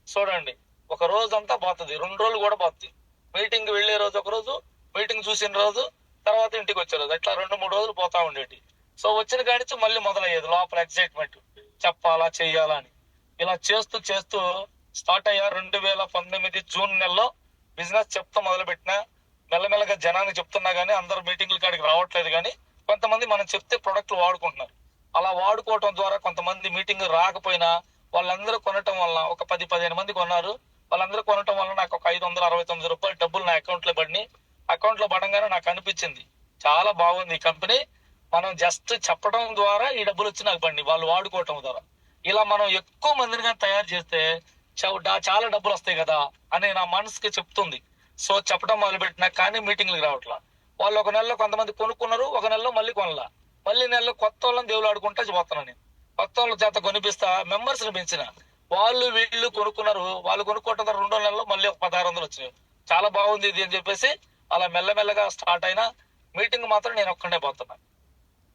చూడండి, ఒక రోజు అంతా పోతుంది, 2 రోజులు కూడా పోతుంది. మీటింగ్ వెళ్లే రోజు ఒక రోజు, మీటింగ్ చూసిన రోజు, తర్వాత ఇంటికి వచ్చే రోజు, అట్లా 2-3 రోజులు పోతా ఉండేటి. సో వచ్చిన కాడి మళ్ళీ మొదలయ్యేది లోపల ఎక్సైట్మెంట్, చెప్పాలా చెయ్యాలా అని. ఇలా చేస్తూ చేస్తూ స్టార్ట్ అయ్యా. 2019 జూన్ నెలలో బిజినెస్ చెప్తా మొదలు పెట్టినా. మెల్లమెల్లగా జనానికి చెప్తున్నా గానీ అందరూ మీటింగ్ల కాడికి రావట్లేదు. కానీ కొంతమంది మనం చెప్తే ప్రొడక్ట్లు వాడుకుంటున్నారు. అలా వాడుకోవటం ద్వారా కొంతమంది మీటింగ్ రాకపోయినా వాళ్ళందరూ కొనటం వల్ల ఒక 10-15 మంది కొన్నారు. వాళ్ళందరూ కొనటం వల్ల నాకు ఒక 569 రూపాయలు డబ్బులు నా అకౌంట్ లో పడినాయి. అకౌంట్ లో పడంగానే నాకు అనిపించింది చాలా బాగుంది ఈ కంపెనీ. మనం జస్ట్ చెప్పడం ద్వారా ఈ డబ్బులు వచ్చి నాకు పడినాయి, వాళ్ళు వాడుకోవటం ద్వారా. ఇలా మనం ఎక్కువ మందిని కానీ తయారు చేస్తే చాలా డబ్బులు వస్తాయి కదా అని నా మనసుకి చెప్తుంది. సో చెప్పడం మొదలు పెట్టినా కానీ మీటింగ్లకు రావట్లా. వాళ్ళు ఒక నెలలో కొంతమంది కొనుక్కున్నారు, ఒక నెలలో మళ్ళీ కొనలా. మళ్ళీ నెలలో కొత్త వాళ్ళని దేవులు ఆడుకుంటా పోతున్నాను నేను. కొత్త వాళ్ళ చేత కొనిపిస్తా, మెంబర్స్ ని పెంచిన. వాళ్ళు వీళ్ళు కొనుక్కున్నారు, వాళ్ళు కొనుక్కోవటం 2 నెలల్లో మళ్ళీ ఒక 1600 వచ్చినాయి. చాలా బాగుంది ఇది అని చెప్పేసి అలా మెల్లమెల్లగా స్టార్ట్ అయినా. మీటింగ్ మాత్రం నేను ఒక్కడే పోతున్నా.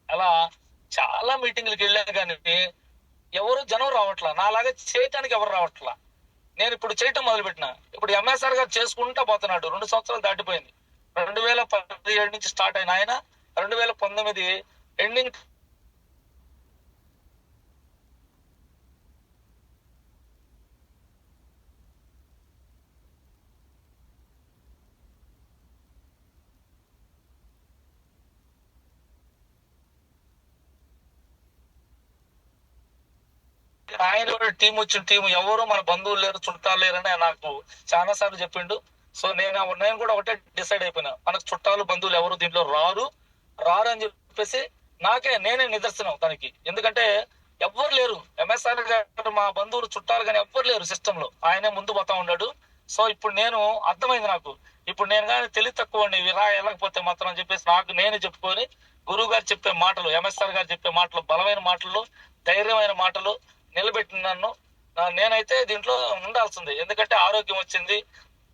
అలా చాలా మీటింగ్లకు వెళ్ళా కానీ ఎవరు జనం రావట్లా, నాలాగా చేయటానికి ఎవరు రావట్లా. నేను ఇప్పుడు చేయటం మొదలు పెట్టినా. ఇప్పుడు ఎంఎస్ఆర్ గారు చేసుకుంటా పోతున్నాడు. 2 సంవత్సరాలు దాటిపోయింది. 2017 నుంచి స్టార్ట్ అయిన ఆయన 2019 ఎండింగ్ ఆయన కూడా టీం ఎవరు మన బంధువులు లేరు, చుట్టాలు లేరని నాకు చాలా సార్లు చెప్పిండు. సో నేను కూడా ఒకటే డిసైడ్ అయిపోయినా, మనకు చుట్టాలు బంధువులు ఎవరు దీంట్లో రారు అని చెప్పేసి నేనే నిదర్శనం దానికి. ఎందుకంటే ఎవ్వరు లేరు, ఎంఎస్ఆర్ గారు మా బంధువులు చుట్టాలు కానీ ఎవ్వరు లేరు సిస్టమ్ లో. ఆయనే ముందు పోతా ఉన్నాడు. సో ఇప్పుడు నేను అర్థమైంది నాకు, ఇప్పుడు నేను కానీ తెలివి తక్కువ వెళ్ళకపోతే మాత్రం అని చెప్పేసి నాకు నేనే చెప్పుకొని గురువు గారు చెప్పే మాటలు, ఎంఎస్ఆర్ గారు చెప్పే మాటలు, బలమైన మాటలు, ధైర్యమైన మాటలు నిలబెట్టిన నన్ను. నేనైతే దీంట్లో ఉండాల్సింది, ఎందుకంటే ఆరోగ్యం వచ్చింది,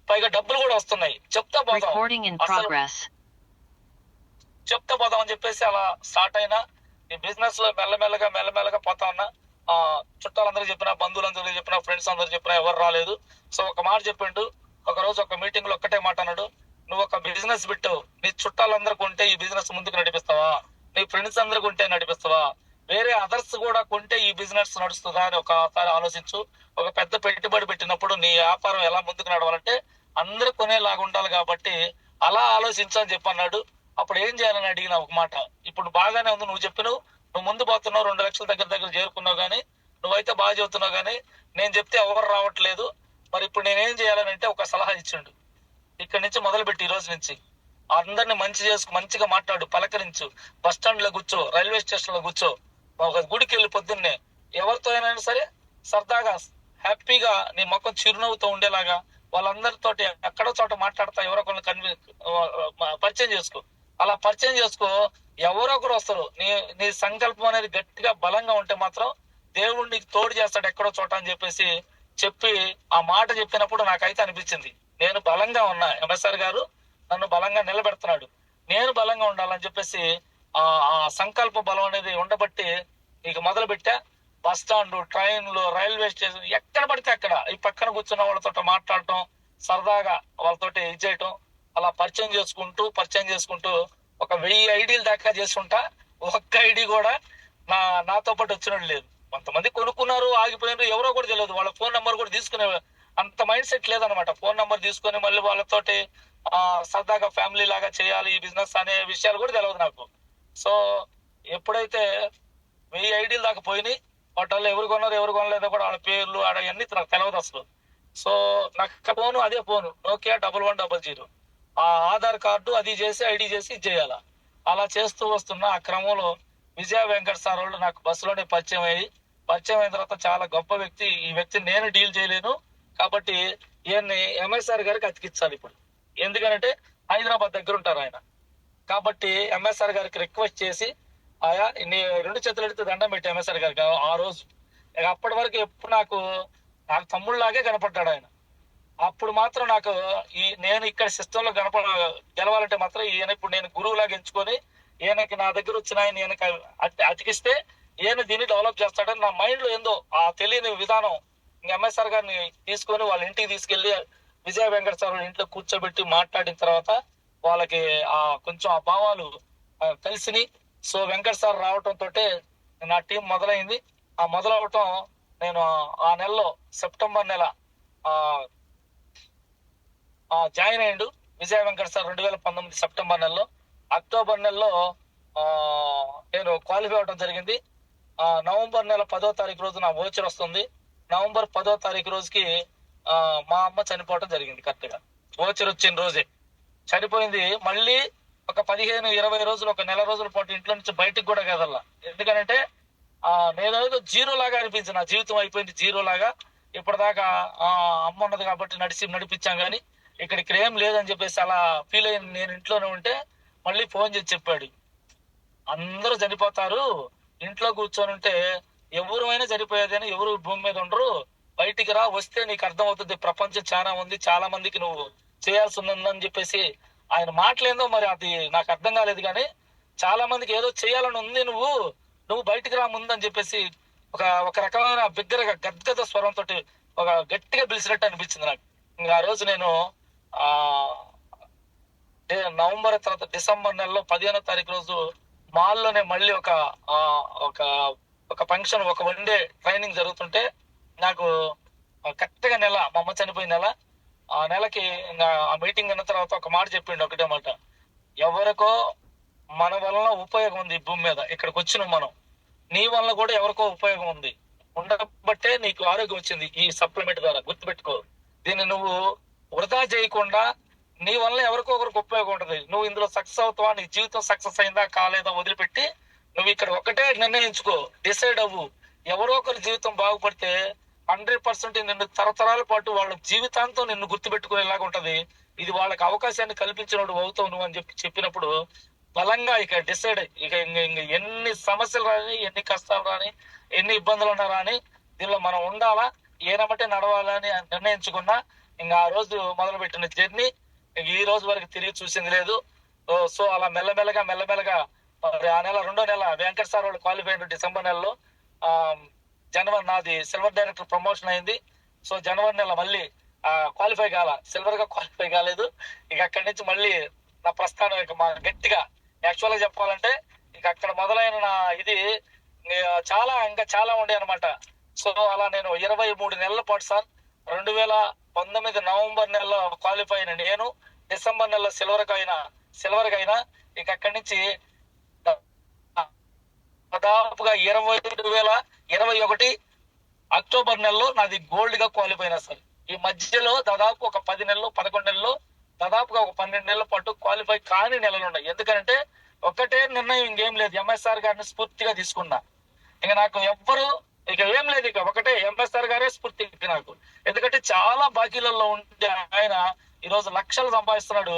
పైగా డబ్బులు కూడా వస్తున్నాయి. చెప్తా పోదాం అని చెప్పేసి అలా స్టార్ట్ అయినా. ఈ బిజినెస్ లో మెల్లమెల్లగా పోతా ఉన్నా. చుట్టాలందరూ చెప్పినా, బంధువులందరూ చెప్పినా, ఫ్రెండ్స్ అందరూ చెప్పినా ఎవరు రాలేదు. సో ఒక మాట చెప్పిండు. ఒక రోజు ఒక మీటింగ్ లో ఒక్కటే మాట అన్నాడు, నువ్వు ఒక బిజినెస్ పెట్టు, నీ చుట్టాలందరూ కొంటే ఈ బిజినెస్ ముందుకు నడిపిస్తావా, నీ ఫ్రెండ్స్ అందరూ కొంటే నడిపిస్తావా, వేరే అదర్స్ కూడా కొంటే ఈ బిజినెస్ నడుస్తుందా అని ఒకసారి ఆలోచించు. ఒక పెద్ద పెట్టుబడి పెట్టినప్పుడు నీ వ్యాపారం ఎలా ముందుకు నడవాలంటే అందరూ కొనేలాగా ఉండాలి, కాబట్టి అలా ఆలోచించు అని చెప్పన్నాడు. అప్పుడు ఏం చేయాలని అడిగిన ఒక మాట, ఇప్పుడు బాగానే ఉంది, నువ్వు ముందు పోతున్నావు, 2 లక్షల దగ్గర చేరుకున్నావు, కానీ నువ్వైతే బాగా చెబుతున్నావు, కానీ నేను చెప్తే ఎవరు రావట్లేదు, మరి ఇప్పుడు నేనేం చేయాలని అంటే ఒక సలహా ఇచ్చిండు. ఇక్కడి నుంచి మొదలుపెట్టి ఈ రోజు నుంచి అందరిని మంచిగా మాట్లాడు, పలకరించు, బస్ స్టాండ్ లో కూర్చో, రైల్వే స్టేషన్ లో కూర్చో, ఒక గుడికి వెళ్ళి పొద్దున్నే ఎవరితో అయినా సరే సరదాగా హ్యాపీగా నీ ముఖం చిరునవ్వుతో ఉండేలాగా వాళ్ళందరితోటి ఎక్కడో చోట మాట్లాడతా ఎవరో ఒకరిని పరిచయం చేసుకో. అలా పరిచయం చేసుకో, ఎవరో ఒకరు వస్తారు. నీ సంకల్పం అనేది గట్టిగా బలంగా ఉంటే మాత్రం దేవుడు నీకు తోడు చేస్తాడు ఎక్కడో చోట అని చెప్పేసి చెప్పి ఆ మాట చెప్పినప్పుడు నాకైతే అనిపించింది, నేను బలంగా ఉన్నా, ఎంఎస్ఆర్ గారు నన్ను బలంగా నిలబెడుతున్నాడు, నేను బలంగా ఉండాలని చెప్పేసి ఆ సంకల్ప బలం అనేది ఉండబట్టి ఇక మొదలు పెట్టా. బస్ స్టాండ్, ట్రైన్లు, రైల్వే స్టేషన్, ఎక్కడ పడితే అక్కడ ఈ పక్కన కూర్చున్న వాళ్ళతో మాట్లాడటం, సరదాగా వాళ్ళతోటి ఇది చేయటం, అలా పరిచయం చేసుకుంటూ ఒక 1000 ఐడీలు దాకా చేసుకుంటా. ఒక్క ఐడి కూడా నాతో పాటు వచ్చినట్టు లేదు. కొంతమంది కొనుక్కున్నారు, ఆగిపోయినారు, ఎవరో కూడా తెలియదు. వాళ్ళ ఫోన్ నెంబర్ కూడా తీసుకునే అంత మైండ్ సెట్ లేదనమాట. ఫోన్ నెంబర్ తీసుకొని మళ్ళీ వాళ్ళతోటి సరదాగా ఫ్యామిలీ లాగా చేయాలి ఈ బిజినెస్ అనే విషయాలు కూడా తెలియదు నాకు. సో ఎప్పుడైతే 1000 ఐడీలు దాకా పోయినాయి, వాటి ఎవరు కొన్నారు ఎవరు కొనలేదో కూడా వాళ్ళ పేర్లు అవన్నీ నాకు తెలియదు అసలు. సో నాకు ఫోను, అదే ఫోను నోకియా 1100. ఆ ఆధార్ కార్డు అది చేసి ఐడి చేసి ఇది చేయాలా. అలా చేస్తూ వస్తున్న ఆ క్రమంలో విజయ వెంకట సార్ వాళ్ళు నాకు బస్సులోనే పరిచయం అయిన తర్వాత చాలా గొప్ప వ్యక్తి. ఈ వ్యక్తిని నేను డీల్ చేయలేను కాబట్టి ఈయన్ని ఎంఎస్ఆర్ గారికి అతికించాలి ఇప్పుడు. ఎందుకంటే హైదరాబాద్ దగ్గర ఉంటారు ఆయన. కాబట్టి ఎంఎస్ఆర్ గారికి రిక్వెస్ట్ చేసి ఆయా నీ 2 చేతులు ఎడితే దండం పెట్టి ఎంఎస్ఆర్ గారికి ఆ రోజు. అప్పటి వరకు ఎప్పుడు నాకు తమ్ముళ్ళలాగే కనపడ్డాడు ఆయన. అప్పుడు మాత్రం నాకు నేను ఇక్కడ సిస్టంలో గెలవాలంటే మాత్రం ఈయన ఇప్పుడు నేను గురువులాగా ఎంచుకొని ఈయనకి నా దగ్గర వచ్చిన ఆయన ఈయనకి అతికిస్తే ఈయన దీన్ని డెవలప్ చేస్తాడని నా మైండ్ లో ఏందో ఆ తెలియని విధానం. ఎంఎస్ఆర్ గారిని తీసుకొని వాళ్ళ ఇంటికి తీసుకెళ్లి విజయ వెంకట సార్ వాళ్ళ ఇంట్లో కూర్చోబెట్టి మాట్లాడిన తర్వాత వాళ్ళకి కొంచెం ఆ భావాలు తెలిసిని. సో వెంకట సార్ రావటంతో నా టీం మొదలైంది. ఆ మొదలవటం నేను ఆ నెలలో సెప్టెంబర్ నెల జాయిన్ అయ్యిండు విజయ వెంకట సార్ 2019 సెప్టెంబర్ నెలలో. అక్టోబర్ నెలలో నేను క్వాలిఫై అవడం జరిగింది. నవంబర్ నెల 10వ తారీఖు రోజు నా వోచర్ వస్తుంది. నవంబర్ 10వ తారీఖు రోజుకి మా అమ్మ చనిపోవడం జరిగింది. కరెక్ట్ గా వోచర్ వచ్చిన రోజే చనిపోయింది. మళ్ళీ ఒక 15-20 రోజులు, ఒక నెల రోజుల పాటు ఇంట్లో నుంచి బయటకు కూడా కదల్లా. ఎందుకంటే నేనేదో జీరో లాగా అనిపించింది. నా జీవితం అయిపోయింది జీరో లాగా. ఇప్పటిదాకా అమ్మ ఉన్నది కాబట్టి నడిపించాం కానీ ఇక్కడ ఏం లేదని చెప్పేసి అలా ఫీల్ అయ్యి నేను ఇంట్లోనే ఉంటే మళ్ళీ ఫోన్ చేసి చెప్పాడు, అందరూ చనిపోతారు, ఇంట్లో కూర్చొని ఉంటే ఎవరైనా చనిపోయేది అని, ఎవరు భూమి మీద ఉండరు, బయటికి రా, వస్తే నీకు అర్థం అవుతుంది ప్రపంచం చాలా ఉంది, చాలా మందికి నువ్వు చేయాల్సి ఉందని చెప్పేసి ఆయన మాటలేందో మరి అది నాకు అర్థం కాలేదు. కానీ చాలా మందికి ఏదో చేయాలని ఉంది, నువ్వు బయటికి రా ముందని చెప్పేసి ఒక రకమైన బిగ్గరగా గద్గద స్వరంతో ఒక గట్టిగా పిలిచినట్టు అనిపించింది నాకు. ఇంకా ఆ రోజు నేను నవంబర్ తర్వాత డిసెంబర్ నెలలో 15వ తారీఖు రోజు మాల్లోనే మళ్ళీ ఒక ఫంక్షన్, ఒక 1 డే ట్రైనింగ్ జరుగుతుంటే నాకు కరెక్ట్ గా నెల, మా అమ్మ చనిపోయిన నెల, ఆ నెలకి ఆ మీటింగ్ అన్న తర్వాత ఒక మాట చెప్పిండు, ఒకటే మాట, ఎవరికో మన వలన ఉపయోగం ఉంది ఈ భూమి మీద, ఇక్కడికి వచ్చిన మనం, నీ వల్ల కూడా ఎవరికో ఉపయోగం ఉంది, ఉండబట్టే నీకు ఆరోగ్యం వచ్చింది ఈ సప్లిమెంట్ ద్వారా, గుర్తుపెట్టుకో. దీన్ని నువ్వు వృధా చేయకుండా నీ వల్ల ఎవరికో ఒకరికి ఉపయోగం ఉంటుంది. నువ్వు ఇందులో సక్సెస్ అవుతావా, నీ జీవితం సక్సెస్ అయిందా కాలేదా వదిలిపెట్టి నువ్వు ఇక్కడ ఒకటే నిర్ణయించుకో, డిసైడ్ అవ్వు. ఎవరో ఒకరి జీవితం బాగుపడితే 100% నిన్ను తరతరాల పాటు వాళ్ళ జీవితాంతం నిన్ను గుర్తుపెట్టుకునేలాగా ఉంటది. ఇది వాళ్ళకి అవకాశాన్ని కల్పించినప్పుడు అవుతావు నువ్వు అని చెప్పినప్పుడు బలంగా ఇక డిసైడ్ ఇక ఎన్ని సమస్యలు రాని, ఎన్ని కష్టాలు రాని, ఎన్ని ఇబ్బందులు ఉన్నా రాని, దీనిలో మనం ఉండాలా, ఏనమంటే నడవాలని నిర్ణయించుకున్నా. ఇంకా ఆ రోజు మొదలు పెట్టిన జర్నీ ఈ రోజు వరకు తిరిగి చూసింది లేదు. సో అలా మెల్లమెల్లగా మరి ఆ నెల 2వ నెల వెంకట సార్ వాళ్ళు క్వాలిఫై అయిన డిసెంబర్ నెలలో జనవరి నాది సిల్వర్ డైరెక్టర్ ప్రమోషన్ అయింది. సో జనవరి నెల మళ్ళీ క్వాలిఫై సిల్వర్ గా క్వాలిఫై కాలేదు. ఇక అక్కడి నుంచి మళ్ళీ నా ప్రస్థానం ఇక మా గట్టిగా యాక్చువల్ గా చెప్పాలంటే ఇక అక్కడ మొదలైన నా ఇది ఇంకా చాలా ఉండే అనమాట. సో అలా నేను 23 నెలల పాటు సార్ 2019 నవంబర్ నెలలో క్వాలిఫై అయిన నేను డిసెంబర్ నెలలో సిల్వర్ గా అయినా ఇక అక్కడి నుంచి దాదాపుగా 2021 అక్టోబర్ నెలలో నాది గోల్డ్ గా క్వాలిఫై అయినా సార్. ఈ మధ్యలో దాదాపు ఒక 10 నెలలు 11 నెలలు దాదాపుగా ఒక 12 నెలల పాటు క్వాలిఫై కాని నెలలు ఉన్నాయి. ఎందుకంటే ఒక్కటే నిర్ణయం, ఇంకేం లేదు, ఎంఎస్ఆర్ గారిని స్ఫూర్తిగా తీసుకున్నా. ఇక నాకు ఎవ్వరు ఇక ఏం లేదు, ఇక ఒకటే ఎంఎస్ఆర్ గారే స్ఫూర్తి నాకు. ఎందుకంటే చాలా బాకీలలో ఉంటే ఆయన ఈరోజు లక్షలు సంపాదిస్తున్నాడు.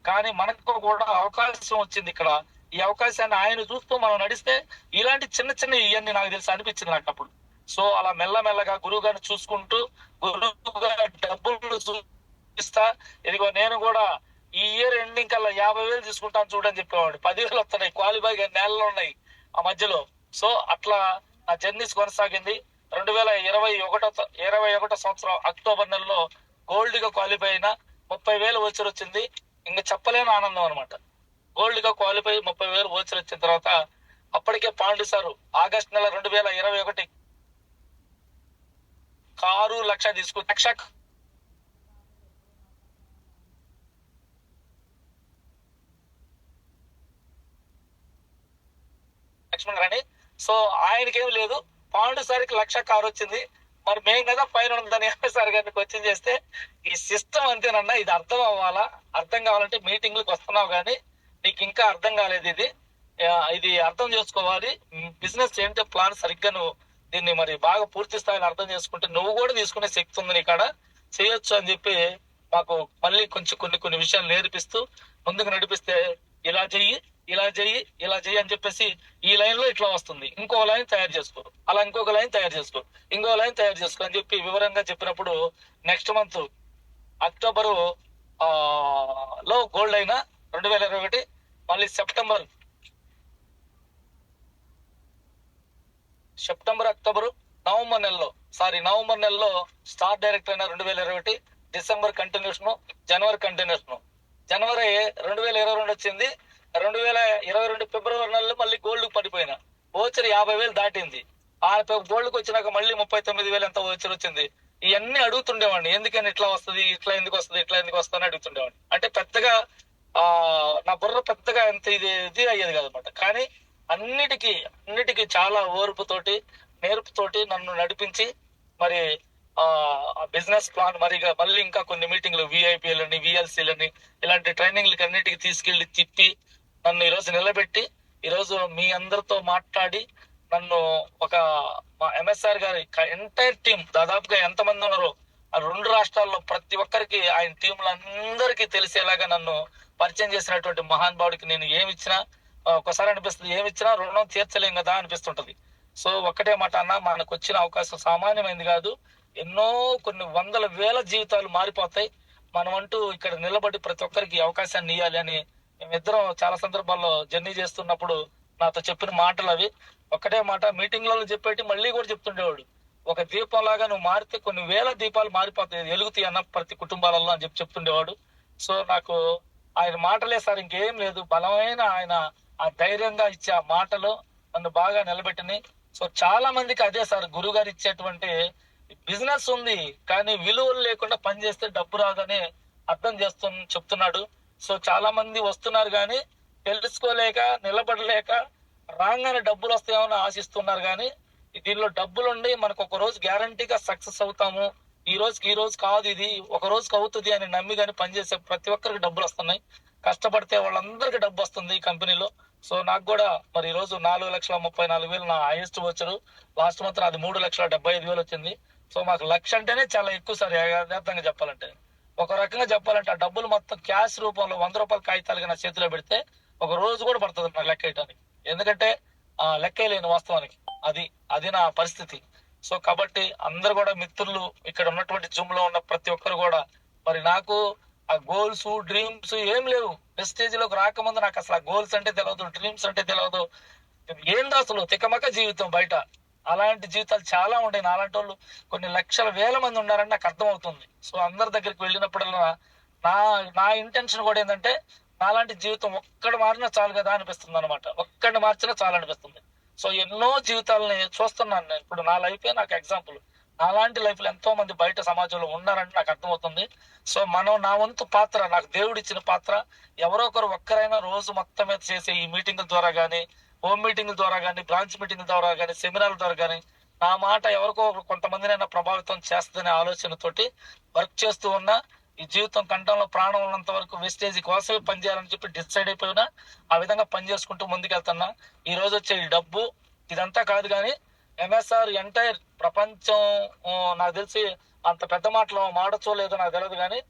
కానీ మనకు కూడా అవకాశం వచ్చింది ఇక్కడ. ఈ అవకాశాన్ని ఆయన చూస్తూ మనం నడిస్తే ఇలాంటి చిన్న ఇవన్నీ నాకు తెలిసి అనిపించింది నాకు అప్పుడు. సో అలా మెల్లమెల్లగా గురువు గారిని చూసుకుంటూ గురువుగా డబ్బులు చూపిస్తా. ఇదిగో నేను కూడా ఈ ఇయర్ ఎండింగ్ కల్లా 50,000 తీసుకుంటాను చూడని చెప్పేవాడు. 10,000 వస్తున్నాయి, క్వాలిఫై నెలలో ఉన్నాయి ఆ మధ్యలో. సో అట్లా నా జర్నీస్ కొనసాగింది. 2021 సంవత్సరం అక్టోబర్ నెలలో గోల్డ్ గా క్వాలిఫై అయిన 30,000 వోచర్ వచ్చింది. ఇంకా చెప్పలేని ఆనందం అనమాట. గోల్డ్ గా క్వాలిఫై 30,000 వోచర్ వచ్చిన తర్వాత అప్పటికే పాండు సారు ఆగస్టు నెల 2021 కారు లక్ష లక్ష్మణ్ రాణి. సో ఆయనకేం లేదు, పాండు సార్కి 1,00,000 కారు వచ్చింది. మరి మేము కదా పైన ఉందని సార్ గారిని క్వశ్చన్ చేస్తే ఈ సిస్టమ్ అంతేనన్నా, ఇది అర్థం అవ్వాలా, అర్థం కావాలంటే మీటింగ్లకు వస్తున్నావు కానీ నీకు ఇంకా అర్థం కాలేదు, ఇది అర్థం చేసుకోవాలి. బిజినెస్ ఏంటో ప్లాన్ సరిగ్గా నువ్వు దీన్ని మరి బాగా పూర్తి స్థాయిలో అర్థం చేసుకుంటే నువ్వు కూడా తీసుకునే శక్తి ఉంది నీకాడ, చేయొచ్చు అని చెప్పి మాకు మళ్ళీ కొంచెం కొన్ని విషయాలు నేర్పిస్తూ ముందుకు నడిపిస్తే ఇలా చెయ్యి ఇలా చెయ్యి ఇలా చెయ్యి అని చెప్పేసి ఈ లైన్ లో ఇట్లా వస్తుంది, ఇంకో లైన్ తయారు చేసుకో, అలా ఇంకొక లైన్ తయారు చేసుకో, ఇంకో లైన్ తయారు చేసుకో అని చెప్పి వివరంగా చెప్పినప్పుడు నెక్స్ట్ మంత్ అక్టోబరు లో గోల్డ్ అయినా 2021, మళ్ళీ సెప్టెంబర్ అక్టోబర్ నవంబర్ నెలలో స్టార్ డైరెక్టర్ అయిన 2021, డిసెంబర్ కంటిన్యూషన్, జనవరి కంటిన్యూషన్. జనవరి 2022 వచ్చింది. 2022 ఫిబ్రవరి నెలలో మళ్ళీ గోల్డ్ పడిపోయిన ఓచర్ 50,000 దాటింది. ఆ గోల్డ్కి వచ్చినాక మళ్ళీ 39,000 ఎంత ఓచర్ వచ్చింది. ఇవన్నీ అడుగుతుండేవాడిని, ఎందుకని ఇట్లా వస్తుంది, ఇట్లా ఎందుకు వస్తుంది అని అడుగుతుండేవాడిని. అంటే పెద్దగా నా బుర్ర పెద్దగా ఎంత ఇది అయ్యేది కాదనమాట. కానీ అన్నిటికీ చాలా ఓర్పుతోటి నేర్పుతోటి నన్ను నడిపించి మరి బిజినెస్ ప్లాన్ మళ్ళీ ఇంకా కొన్ని మీటింగ్లు విఐపీలని విఎల్సీలని ఇలాంటి ట్రైనింగ్లకి అన్నిటికీ తీసుకెళ్లి తిప్పి నన్ను ఈరోజు నిలబెట్టి ఈరోజు మీ అందరితో మాట్లాడి నన్ను మా ఎంఎస్ఆర్ గారి ఎంటైర్ టీం దాదాపుగా ఎంతమంది ఉన్నారో ఆ 2 రాష్ట్రాల్లో ప్రతి ఒక్కరికి ఆయన టీంలందరికీ తెలిసేలాగా నన్ను పరిచయం చేసినటువంటి మహానుభావుడికి నేను ఏమిచ్చినా ఒకసారి అనిపిస్తుంది, ఏమిచ్చినా రుణం తీర్చలేం కదా అనిపిస్తుంటది. సో ఒక్కటే మాట అన్న, మనకు వచ్చిన అవకాశం సామాన్యమైంది కాదు. ఎన్నో కొన్ని వందల వేల జీవితాలు మారిపోతాయి. మనం అంటూ ఇక్కడ నిలబడి ప్రతి ఒక్కరికి అవకాశాన్ని ఇవ్వాలి అని మేమిద్దరం చాలా సందర్భాల్లో జర్నీ చేస్తున్నప్పుడు నాతో చెప్పిన మాటలు అవి. ఒక్కటే మాట మీటింగ్లలో చెప్పేటి మళ్ళీ కూడా చెప్తుండేవాడు, ఒక దీపం లాగా నువ్వు మారితే కొన్ని వేల దీపాలు మారిపోతాయి, వెలుగుతాయి అన్న ప్రతి కుటుంబాలలో అని చెప్తుండేవాడు. సో నాకు ఆయన మాటలే సార్, ఇంకేం లేదు. బలమైన ఆయన ఆ ధైర్యంగా ఇచ్చే ఆ మాటలు నన్ను బాగా నిలబెట్టినాయి. సో చాలా మందికి అదే సార్ గురువు గారు ఇచ్చేటువంటి బిజినెస్ ఉంది కానీ విలువలు లేకుండా పనిచేస్తే డబ్బు రాదని అర్థం చెప్తున్నాడు. సో చాలా మంది వస్తున్నారు కానీ తెలుసుకోలేక నిలబడలేక రాగానే డబ్బులు వస్తాయేమని ఆశిస్తున్నారు. కానీ దీనిలో డబ్బులుండి మనకు ఒక రోజు గ్యారంటీగా సక్సెస్ అవుతాము, ఈ రోజు కాదు ఇది ఒక రోజుకి అవుతుంది అని నమ్మి కానీ పనిచేసే ప్రతి ఒక్కరికి డబ్బులు వస్తున్నాయి. కష్టపడితే వాళ్ళందరికీ డబ్బు వస్తుంది ఈ కంపెనీలో. సో నాకు కూడా మరి ఈ రోజు 4,34,000 నా హైయెస్ట్ వచ్చారు. లాస్ట్ మంత్ అది 3,75,000 వచ్చింది. సో మాకు 1,00,000 అంటేనే చాలా ఎక్కువ సార్. యథార్థంగా చెప్పాలంటే, ఒక రకంగా చెప్పాలంటే ఆ డబ్బులు మొత్తం క్యాష్ రూపంలో 100 రూపాయల కాగితాలుగా నా చేతిలో పెడితే ఒక రోజు కూడా పడుతుంది నాకు లెక్క వేయడానికి. ఎందుకంటే లెక్కేయలేను వాస్తవానికి, అది నా పరిస్థితి. సో కాబట్టి అందరు కూడా మిత్రులు, ఇక్కడ ఉన్నటువంటి జూమ్ లో ఉన్న ప్రతి ఒక్కరు కూడా మరి నాకు ఆ గోల్స్ డ్రీమ్స్ ఏం లేవు. ప్రెస్టేజ్ లోకి రాకముందు నాకు అసలు ఆ గోల్స్ అంటే తెలియదు, డ్రీమ్స్ అంటే తెలియదు. ఏందో అసలు తికమక జీవితం బయట. అలాంటి జీవితాలు చాలా ఉండే. అలాంటి వాళ్ళు కొన్ని లక్షల వేల మంది ఉన్నారని నాకు అర్థం అవుతుంది. సో అందరి దగ్గరికి వెళ్ళినప్పుడల్లా నా ఇంటెన్షన్ కూడా ఏంటంటే నాలాంటి జీవితం ఒక్కడు మారినా చాలు కదా అనిపిస్తుంది అనమాట. ఒక్కడిని మార్చినా చాలు అనిపిస్తుంది. సో ఎన్నో జీవితాలని చూస్తున్నాను నేను. ఇప్పుడు నా లైఫే నాకు ఎగ్జాంపుల్. అలాంటి లైఫ్ లో ఎంతో మంది బయట సమాజంలో ఉన్నారంటే నాకు అర్థమవుతుంది. సో నా వంతు పాత్ర, నాకు దేవుడు ఇచ్చిన పాత్ర, ఎవరో ఒకరు ఒక్కరైనా రోజు మొత్తం మీద చేసే ఈ మీటింగ్ల ద్వారా కానీ, హోమ్ మీటింగ్ల ద్వారా కానీ, బ్రాంచ్ మీటింగ్ల ద్వారా కానీ, సెమినార్ల ద్వారా కానీ నా మాట ఎవరికో కొంతమందినైనా ప్రభావితం చేస్తుందనే ఆలోచనతోటి వర్క్ చేస్తూ ఉన్నా. ఈ జీవితం కంఠంలో ప్రాణం ఉన్నంత వరకు వెస్టేజ్ కోసమే పనిచేయాలని చెప్పి డిసైడ్ అయిపోయినా ఆ విధంగా పని చేసుకుంటూ ముందుకెళ్తున్నా. ఈ రోజు వచ్చే ఈ డబ్బు ఇదంతా కాదు కానీ ఎంఎస్ఆర్ ఎంటైర్ ప్రపంచం నాకు తెలిసి అంత పెద్ద మాటలు మాడచ్చో లేదో నాకు తెలియదు కానీ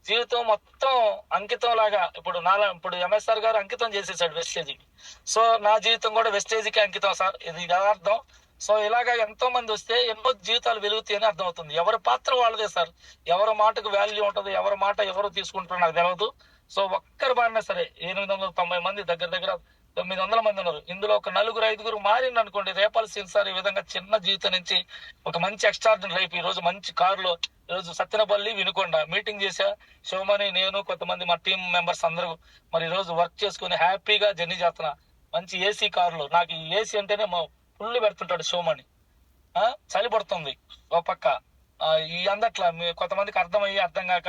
జీవితం మొత్తం అంకితం లాగా ఇప్పుడు ఎంఎస్ఆర్ గారు అంకితం చేసేసాడు వెస్టేజ్కి. సో నా జీవితం కూడా వెస్టేజ్కి అంకితం సార్, ఇది యథార్థం. సో ఇలాగా ఎంతో మంది వస్తే ఎన్నో జీవితాలు వెలుగుతాయని అర్థం అవుతుంది. ఎవరి పాత్ర వాళ్ళదే సార్. ఎవరి మాటకు వాల్యూ ఉంటుంది, ఎవరి మాట ఎవరు తీసుకుంటారో నాకు తెలియదు. సో ఒక్కరి బారినా సరే 890 మంది దగ్గర 900 మంది ఉన్నారు. ఇందులో ఒక 4-5 మారింది అనుకోండి, రేపాల సీన్ సార్ ఈ విధంగా చిన్న జీవితం నుంచి ఒక మంచి ఎక్స్ట్రాడినరీ లైఫ్, ఈ రోజు మంచి కారులో, ఈ రోజు సత్తెనపల్లి వినుకొండ మీటింగ్ చేశా. శివమణి, నేను, కొంతమంది మా టీం మెంబర్స్ అందరూ మరి ఈ రోజు వర్క్ చేసుకుని హ్యాపీగా జర్నీ చేస్తున్నా. మంచి ఏసీ కారులో. నాకు ఈ ఏసీ అంటేనే ఫుల్ పెడుతుంటాడు శివమణి. చలి పడుతుంది ఒక పక్క. ఈ అందట్లా కొంతమందికి అర్థమయ్యి అర్థం కాక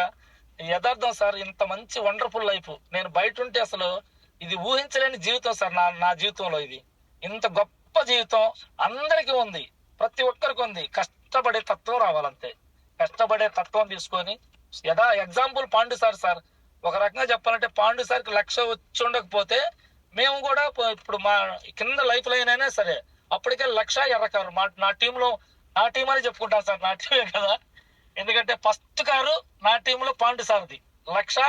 యథార్థం సార్. ఇంత మంచి వండర్ఫుల్ లైఫ్ నేను బయట ఉంటే అసలు ఇది ఊహించలేని జీవితం సార్. నా జీవితంలో ఇది ఇంత గొప్ప జీవితం అందరికీ ఉంది, ప్రతి ఒక్కరికి ఉంది. కష్టపడే తత్వం రావాలంతే. కష్టపడే తత్వం తీసుకొని ఎగ్జాంపుల్ పాండు సార్ ఒక రకంగా చెప్పాలంటే పాండు సార్కి 1,00,000 వచ్చి ఉండకపోతే మేము కూడా ఇప్పుడు మా కింద లైఫ్ లైన్ అయినా సరే అప్పటికే 1,00,000 ఎర్రకారు నా టీంలో. నా టీం అని చెప్పుకుంటాను సార్, నా టీమే కదా. ఎందుకంటే ఫస్ట్ కారు నా టీంలో పాండు సార్ది 1,00,000.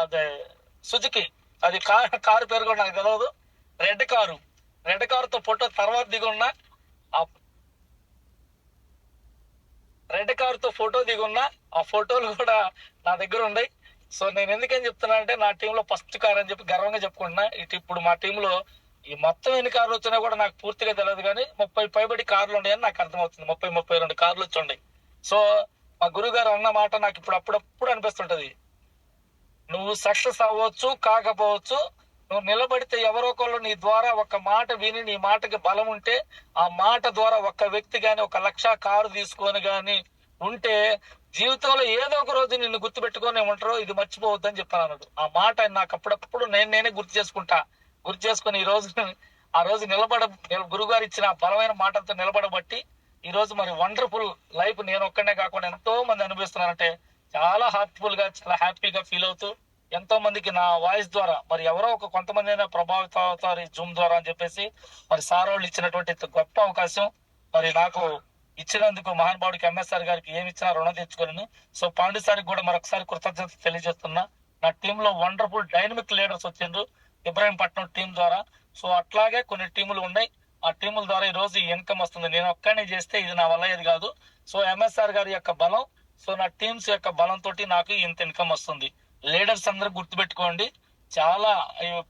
అదే సుజుకి, అది కారు పేరు కూడా నాకు తెలియదు. రెడ్ కారుతో ఫోటో తర్వాత దిగున్నా, రెడ్ కారుతో ఫోటో దిగున్నా ఆ ఫోటోలు కూడా నా దగ్గర ఉన్నాయి. సో నేను ఎందుకని చెప్తున్నా అంటే నా టీంలో ఫస్ట్ కార్ అని చెప్పి గర్వంగా చెప్పుకుంటున్నా. ఇప్పుడు మా టీంలో ఈ మొత్తం ఎన్ని కార్లు వచ్చినా కూడా నాకు పూర్తిగా తెలియదు, కానీ 30 పైబడి కార్లు ఉన్నాయని నాకు అర్థమవుతుంది. 30-32 కార్లు వచ్చి ఉన్నాయి. సో మా గురువు గారు అన్న మాట నాకు ఇప్పుడు అప్పుడప్పుడు అనిపిస్తుంటది. నువ్వు సక్సెస్ అవ్వచ్చు కాకపోవచ్చు, నువ్వు నిలబడితే ఎవరో ఒకళ్ళు నీ ద్వారా ఒక మాట విని నీ మాటకి బలం ఉంటే ఆ మాట ద్వారా ఒక్క వ్యక్తి గాని 1,00,000 కారు తీసుకొని గాని ఉంటే జీవితంలో ఏదో ఒక రోజు నిన్ను గుర్తుపెట్టుకొని ఉంటారో, ఇది మర్చిపోవద్దని చెప్పాను అన్నాడు. ఆ మాట నాకు అప్పుడప్పుడు నేనే గుర్తు చేసుకుని ఈ రోజు ఆ రోజు గురుగారు ఇచ్చిన బలమైన మాటలతో నిలబడబట్టి ఈ రోజు మరి వండర్ఫుల్ లైఫ్ నేను ఒక్కనే కాకుండా ఎంతో మంది అనుభవిస్తున్నానంటే చాలా హార్ట్ఫుల్ గా, చాలా హ్యాపీగా ఫీల్ అవుతూ ఎంతో మందికి నా వాయిస్ ద్వారా మరి ఎవరో కొంతమంది అయినా ప్రభావితం అవుతారు ఈ జూమ్ ద్వారా అని చెప్పేసి మరి సార్ వాళ్ళు ఇచ్చినటువంటి గొప్ప అవకాశం మరి నాకు ఇచ్చినందుకు మహానుభావుడికి ఎంఎస్ఆర్ గారికి ఏమి ఇచ్చినా రుణం తెచ్చుకోలేను. సో పాండు సార్కి కూడా మరొకసారి కృతజ్ఞత తెలియజేస్తున్నా. నా టీమ్ లో వండర్ఫుల్ డైనమిక్ లీడర్స్ వచ్చిండ్రు ఇబ్రాహీంపట్నం టీం ద్వారా. సో అట్లాగే కొన్ని టీములు ఉన్నాయి, ఆ టీముల ద్వారా ఈ రోజు ఇన్కమ్ వస్తుంది. నేను ఒక్కనే చేస్తే ఇది నా వల్ల ఇది కాదు. సో ఎంఎస్ఆర్ గారి యొక్క బలం, సో నా టీమ్స్ యొక్క బలంతో నాకు ఇంత ఇన్కమ్ వస్తుంది. లీడర్స్ అందరూ గుర్తుపెట్టుకోండి, చాలా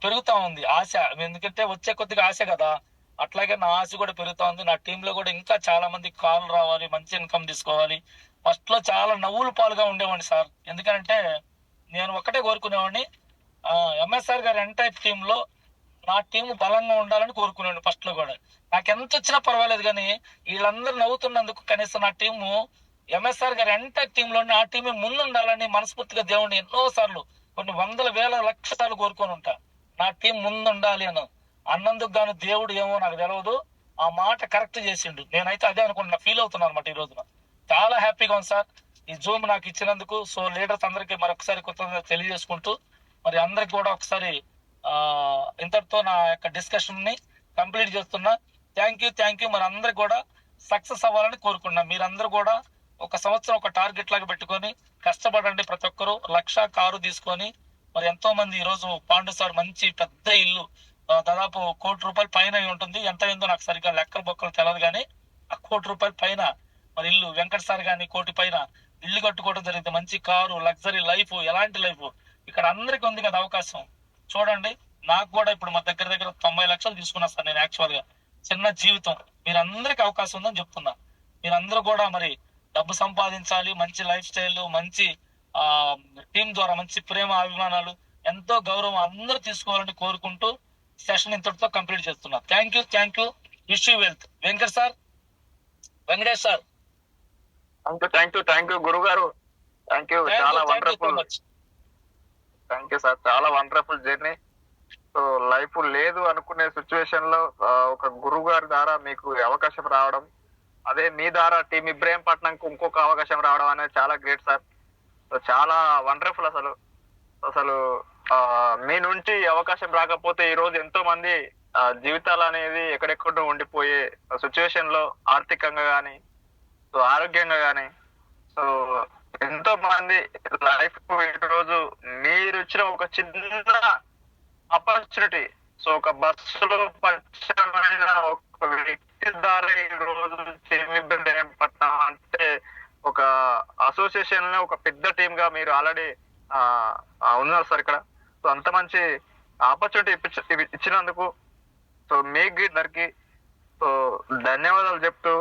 పెరుగుతా ఉంది ఆశ. ఎందుకంటే వచ్చే కొద్దిగా ఆశ కదా, అట్లాగే నా ఆశ కూడా పెరుగుతా ఉంది. నా టీంలో కూడా ఇంకా చాలా మంది కాల్ రావాలి, మంచి ఇన్కమ్ తీసుకోవాలి. ఫస్ట్ లో చాలా నవ్వులు పాలుగా ఉండేవాడిని సార్. ఎందుకంటే నేను ఒక్కటే కోరుకునేవాడిని, ఎంఎస్ఆర్ గారి ఎంటైర్ టీమ్ లో నా టీం బలంగా ఉండాలని కోరుకునేవాడిని ఫస్ట్ లో కూడా. నాకు ఎంత వచ్చినా పర్వాలేదు, కానీ వీళ్ళందరూ నవ్వుతున్నందుకు కనీసం నా టీము ఎంఎస్ఆర్ గారి ఎంటైర్ టీమ్ లోనే ఆ టీమే ముందు ఉండాలని మనస్ఫూర్తిగా దేవుడిని ఎన్నో సార్లు, కొన్ని 100,000-1,00,000 సార్లు కోరుకొని ఉంటా. నా టీం ముందు ఉండాలి అన్నందుకు గాను దేవుడు ఏమో నాకు తెలియదు, ఆ మాట కరెక్ట్ చేసిండు. నేనైతే అదే అనుకుంటున్నా, ఫీల్ అవుతున్నాను అనమాట. ఈ రోజున చాలా హ్యాపీగా ఉంది సార్ ఈ జూమ్ నాకు ఇచ్చినందుకు. సో లీడర్స్ అందరికీ మరొకసారి కృతజ్ఞత తెలియజేసుకుంటూ మరి అందరికి కూడా ఒకసారి ఇంతటితో నా యొక్క డిస్కషన్ ని కంప్లీట్ చేస్తున్నా. Thank you. మరి అందరికి కూడా సక్సెస్ అవ్వాలని కోరుకున్నా. మీరందరూ కూడా ఒక సంవత్సరం ఒక టార్గెట్ లాగా పెట్టుకొని కష్టపడండి. ప్రతి ఒక్కరు 1,00,000 కారు తీసుకొని మరి ఎంతో మంది ఈ రోజు పాండు సార్ మంచి పెద్ద ఇల్లు, దాదాపు ₹1,00,00,000 పైన ఉంటుంది. ఎంత అయిందో నాకు సరిగ్గా లెక్కలు బొక్కలు తెలియదు, కానీ ఆ ₹1,00,00,000 పైన మరి ఇల్లు వెంకట సార్ గాని 1,00,00,000 పైన ఇల్లు కట్టుకోవడం జరిగింది. మంచి కారు, లగ్జరీ లైఫ్. ఎలాంటి లైఫ్ ఇక్కడ అందరికి ఉంది కదా అవకాశం. చూడండి, నాకు కూడా ఇప్పుడు మా దగ్గర 90 లక్షలు తీసుకున్నా సార్ నేను. యాక్చువల్ గా చిన్న జీవితం, మీరందరికి అవకాశం ఉందని చెప్తున్నా. మీరందరూ కూడా మరి డబ్బు సంపాదించాలి, మంచి లైఫ్ స్టైల్, మంచి టీం ద్వారా మంచి ప్రేమ అభిమానాలు, ఎంతో గౌరవం అందరూ తీసుకోవాలని కోరుకుంటూ సెషన్ ఇంతటితో కంప్లీట్ చేస్తున్నా. Thank you. Wish you wealth. Venkatesh sir thank you గురువు గారు. Thank you. చాలా వండర్ఫుల్. Thank you sir. చాలా వండర్ఫుల్ జర్నీ. సో లైఫ్ లేదు అనుకునే సిచ్యువేషన్ లో ఒక గురువు గారి ద్వారా మీకు అవకాశం రావడం, అదే మీ ద్వారా టీం ఇబ్రాహీంపట్నంకు ఇంకొక అవకాశం రావడం అనేది చాలా గ్రేట్ సార్. సో చాలా వండర్ఫుల్. అసలు మీ నుంచి అవకాశం రాకపోతే ఈ రోజు ఎంతో మంది జీవితాలు అనేది ఎక్కడెక్కడో ఉండిపోయే సిచ్యువేషన్ లో, ఆర్థికంగా గానీ, సో ఆరోగ్యంగా గానీ, సో ఎంతో మంది లైఫ్ ఈ రోజు మీరు ఇచ్చిన ఒక చిన్న ఆపర్చునిటీ, సో ఒక బస్సులో పరిచయమైన ఒక వ్యక్తి ద్వారా ఈ రోజు ఇబ్రాహీంపట్నం అంటే ఒక అసోసియేషన్ లో ఒక పెద్ద టీమ్ గా మీరు ఆల్రెడీ ఉన్నారు సార్ ఇక్కడ. సో అంత మంచి ఆపర్చునిటీ ఇచ్చినందుకు సో మీకు ఇద్దరికి సో ధన్యవాదాలు చెప్తూ